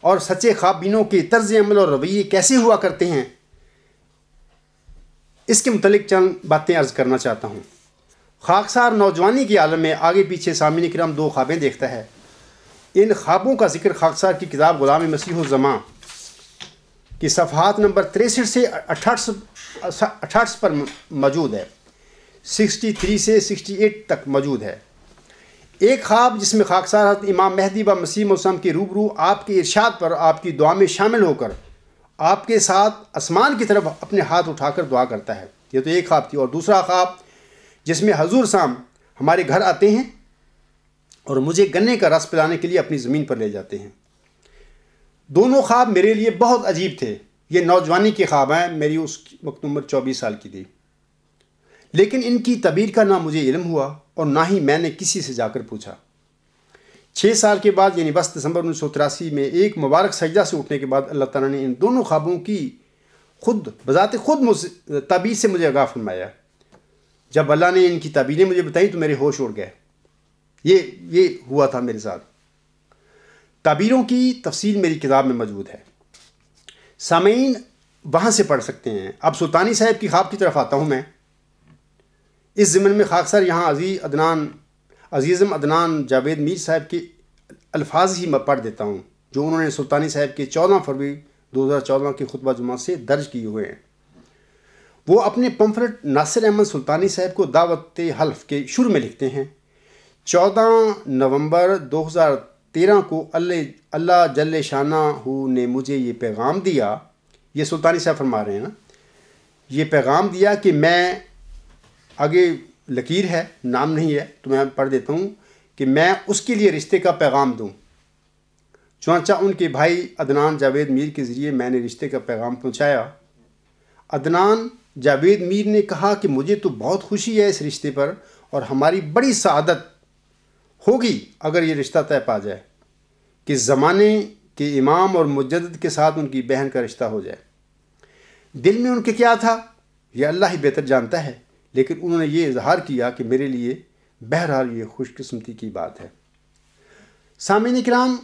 اور سچے خواب بینوں کے طرز عمل اور رویے کیسے ہوا کرتے ہیں، اس کے متعلق چند باتیں عرض کرنا چاہتا ہوں۔ خاکسار نوجوانی کے عالم میں آگے پیچھے سامعین کرام 2 خوابیں دیکھتا ہے۔ ان خوابوں کا ذکر خاکسار کی کتاب غلام مسیح الزماں کی صفحات نمبر 63 سے 88 پر موجود ہے، 63 سے 68 تک موجود ہے۔ ایک خواب جس میں خاکسار حضرت امام مہدی و مسیح موسم کے روبرو آپ کے ارشاد پر آپ کی دعا میں شامل ہو کر آپ کے ساتھ آسمان کی طرف اپنے ہاتھ اٹھا کر دعا کرتا ہے۔ یہ تو ایک خواب تھی۔ اور دوسرا خواب جس میں حضور صاحب ہمارے گھر آتے ہیں اور مجھے گنے کا رس پلانے کے لیے اپنی زمین پر لے جاتے ہیں۔ دونوں خواب میرے لیے بہت عجیب تھے۔ یہ نوجوانی کے خواب ہیں، میری اس وقت عمر 24 سال کی تھی، لیکن ان کی تعبیر کا نہ مجھے علم ہوا اور نہ ہی میں نے کسی سے جا کر پوچھا۔ 6 سال کے بعد یعنی 10 دسمبر 1983 میں ایک مبارک سجدہ سے اٹھنے کے بعد اللہ تعالیٰ نے ان دونوں خوابوں کی بذات خود تعبیر سے مجھے آگاہ فرمایا۔ جب اللہ نے ان کی تعبیریں مجھے بتائیں تو میرے ہوش اڑ گئے۔ یہ ہوا تھا میرے ساتھ۔ تعبیروں کی تفصیل میری کتاب میں موجود ہے، سامعین وہاں سے پڑھ سکتے ہیں۔ اب سلطانی صاحب کی خواب کی طرف آتا ہوں میں۔ اس ضمن میں خاکسار یہاں عزیزم عدنان جاوید میر صاحب کے الفاظ ہی میں پڑھ دیتا ہوں جو انہوں نے سلطانی صاحب کے 14 فروری 2014 کے خطبہ جمعہ سے درج کیے ہوئے ہیں۔ وہ اپنے پمفلٹ ناصر احمد سلطانی صاحب کو دعوت حلف کے شروع میں لکھتے ہیں، 14 نومبر 2013 کو اللہ جل شانہ نے مجھے یہ پیغام دیا، یہ سلطانی صاحب فرما رہے ہیں نا، یہ پیغام دیا کہ میں، آگے لکیر ہے، نام نہیں ہے تو میں پڑھ دیتا ہوں، کہ میں اس کے لیے رشتے کا پیغام دوں۔ چنانچہ ان کے بھائی عدنان جاوید میر کے ذریعے میں نے رشتے کا پیغام پہنچایا۔ عدنان جاوید میر نے کہا کہ مجھے تو بہت خوشی ہے اس رشتے پر، اور ہماری بڑی سعادت ہوگی اگر یہ رشتہ طے پا جائے کہ زمانے کے امام اور مجدد کے ساتھ ان کی بہن کا رشتہ ہو جائے۔ دل میں ان کے کیا تھا یہ اللہ ہی بہتر جانتا ہے، لیکن انہوں نے یہ اظہار کیا کہ میرے لیے بہرحال یہ خوش قسمتی کی بات ہے۔ سامعین کرام،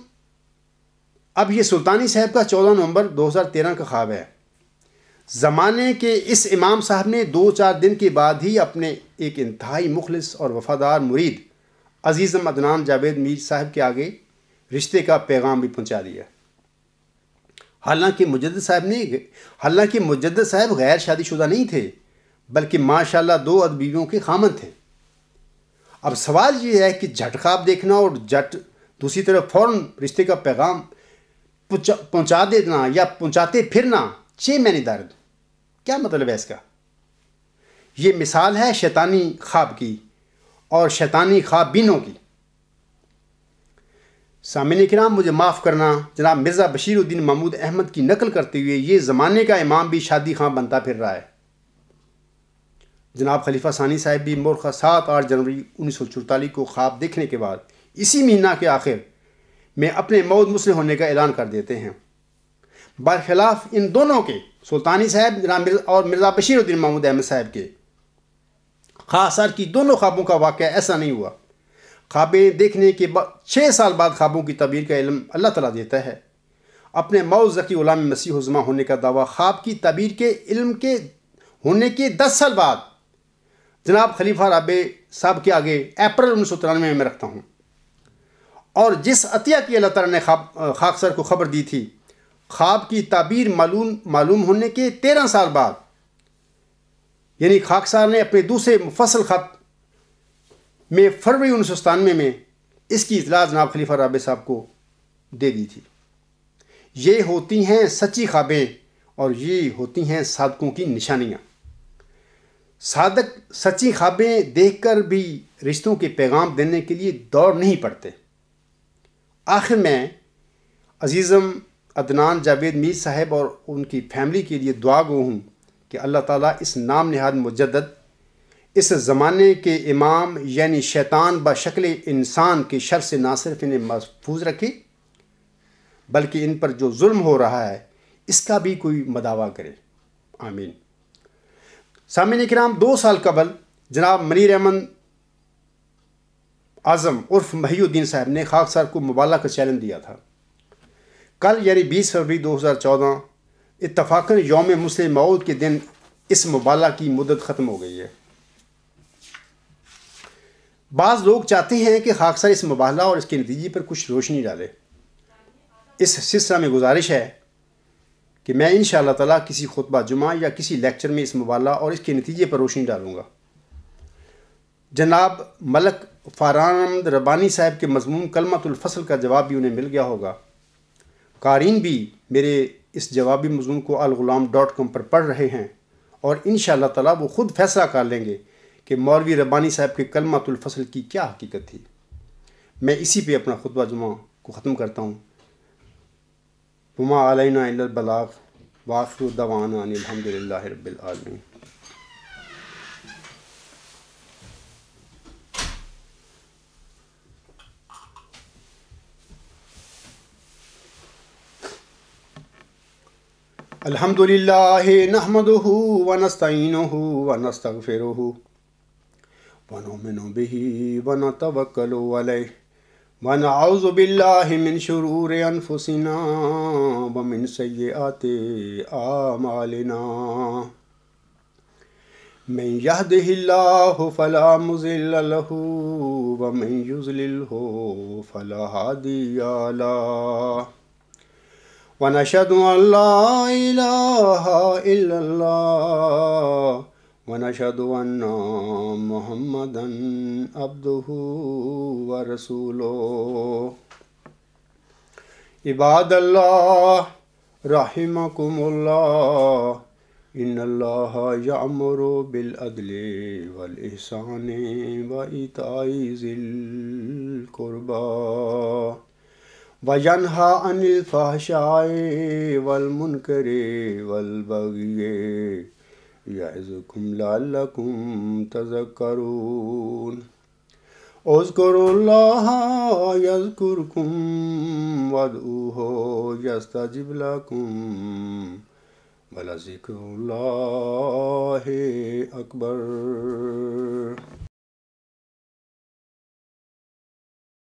اب یہ سلطانی صاحب کا 14 نومبر 2013 کا خواب ہے۔ زمانے کے اس امام صاحب نے 2-4 دن کے بعد ہی اپنے ایک انتہائی مخلص اور وفادار مرید عزیزم عدنان جاوید میر صاحب کے آگے رشتے کا پیغام بھی پہنچا دیا۔ حالانکہ مجدد صاحب غیر شادی شدہ نہیں تھے، بلکہ ماشاءاللہ 2 بیویوں کے خامند تھے۔ اب سوال یہ ہے کہ جھٹ خواب دیکھنا اور جھٹ دوسری طرف فوراً رشتے کا پیغام پہنچا دینا یا پہنچاتے پھرنا، چھ معنی دارد، کیا مطلب ہے اس کا؟ یہ مثال ہے شیطانی خواب کی اور شیطانی خواب بینوں کی۔ سامعین کرام، مجھے معاف کرنا، جناب مرزا بشیر الدین محمود احمد کی نقل کرتے ہوئے یہ زمانے کا امام بھی شادی خواہ بنتا پھر رہا ہے۔ جناب خلیفہ ثانی صاحب بھی مورخہ 7-8 جنوری 1944 کو خواب دیکھنے کے بعد اسی مہینہ کے آخر میں اپنے موت مسلم ہونے کا اعلان کر دیتے ہیں۔ برخلاف ان دونوں کے، سلطانی صاحب جناب اور مرزا بشیر الدین محمود احمد صاحب کے، خاصار کی دونوں خوابوں کا واقعہ ایسا نہیں ہوا۔ خوابیں دیکھنے کے بعد 6 سال بعد خوابوں کی تعبیر کا علم اللہ تعالیٰ دیتا ہے۔ اپنے موت ذکی غلام مسیح الزماں ہونے کا دعویٰ خواب کی تعبیر کے علم کے ہونے کے 10 سال بعد جناب خلیفہ رابع صاحب کے آگے اپریل 1993 میں رکھتا ہوں۔ اور جس عطیہ کی اللہ تعالیٰ نے خاکسار کو خبر دی تھی، خواب کی تعبیر معلوم ہونے کے 13 سال بعد، یعنی خاکسار نے اپنے دوسرے مفصل خط میں فروری 1997 میں اس کی اطلاع جناب خلیفہ رابع صاحب کو دے دی تھی۔ یہ ہوتی ہیں سچی خوابیں اور یہ ہوتی ہیں صادقوں کی نشانیاں۔ صادق سچی خوابیں دیکھ کر بھی رشتوں کے پیغام دینے کے لیے دوڑ نہیں پڑتے۔ آخر میں عزیزم عدنان جاوید میر صاحب اور ان کی فیملی کے لیے دعا گو ہوں کہ اللہ تعالیٰ اس نام نہاد مجدد، اس زمانے کے امام یعنی شیطان بشکل انسان کے شر سے نہ صرف انہیں محفوظ رکھے بلکہ ان پر جو ظلم ہو رہا ہے اس کا بھی کوئی مداوع کرے، آمین۔ سامعین کرام، 2 سال قبل جناب منیر احمد اعظم عرف محی الدین صاحب نے خاکسار کو مبالغہ کا چیلنج دیا تھا۔ کل یعنی 20 فروری 2014 اتفاقاً یوم مسلم موعود کے دن اس مبالغہ کی مدت ختم ہو گئی ہے۔ بعض لوگ چاہتے ہیں کہ خاکسار اس مبالغہ اور اس کے نتیجے پر کچھ روشنی ڈالے۔ اس سلسلہ میں گزارش ہے کہ میں انشاءاللہ تعالیٰ کسی خطبہ جمعہ یا کسی لیکچر میں اس مبالغہ اور اس کے نتیجے پر روشنی ڈالوں گا۔ جناب ملک فاران احمد ربانی صاحب کے مضمون کلمۃ الفصل کا جواب بھی انہیں مل گیا ہوگا۔ قارئین بھی میرے اس جوابی مضمون کو الغلام.com پر پڑھ رہے ہیں اور انشاءاللہ تعالیٰ وہ خود فیصلہ کر لیں گے کہ مولوی ربانی صاحب کے کلمۃ الفصل کی کیا حقیقت تھی۔ میں اسی پہ اپنا خطبہ جمعہ کو ختم کرتا ہوں۔ وما علینا الا البلاغ وآخر دعوانا ان الحمد للہ رب العالمین۔ الحمد للہ نحمدہ ونستعینہ ونستغفرہ ونؤمن بہ ونتوکل علیہ ونعوذ باللہ من شرور انفسنا ومن سیئات اعمالنا من یہدہ اللہ فلا مضل لہ ومن یضللہ فلا ہادی لہ ونشهد أن لا إله إلا الله ونشهد أن محمدا عبده ورسوله عباد الله رحمكم الله إن الله يأمر بالعدل والإحسان وإيتاء ذي القربى وَيَنْهَى عَنِ الْفَحْشَاءِ وَالْمُنْكَرِ وَالْبَغْيِ يَعِظُكُمْ لَعَلَّكُمْ تَذَكَّرُونَ اذْكُرُوا اللَّهَ يَذْكُرْكُمْ وَادْعُوهُ يَسْتَجِبْ لَكُمْ وَلَذِكْرُ اللَّهِ أَكْبَرُ۔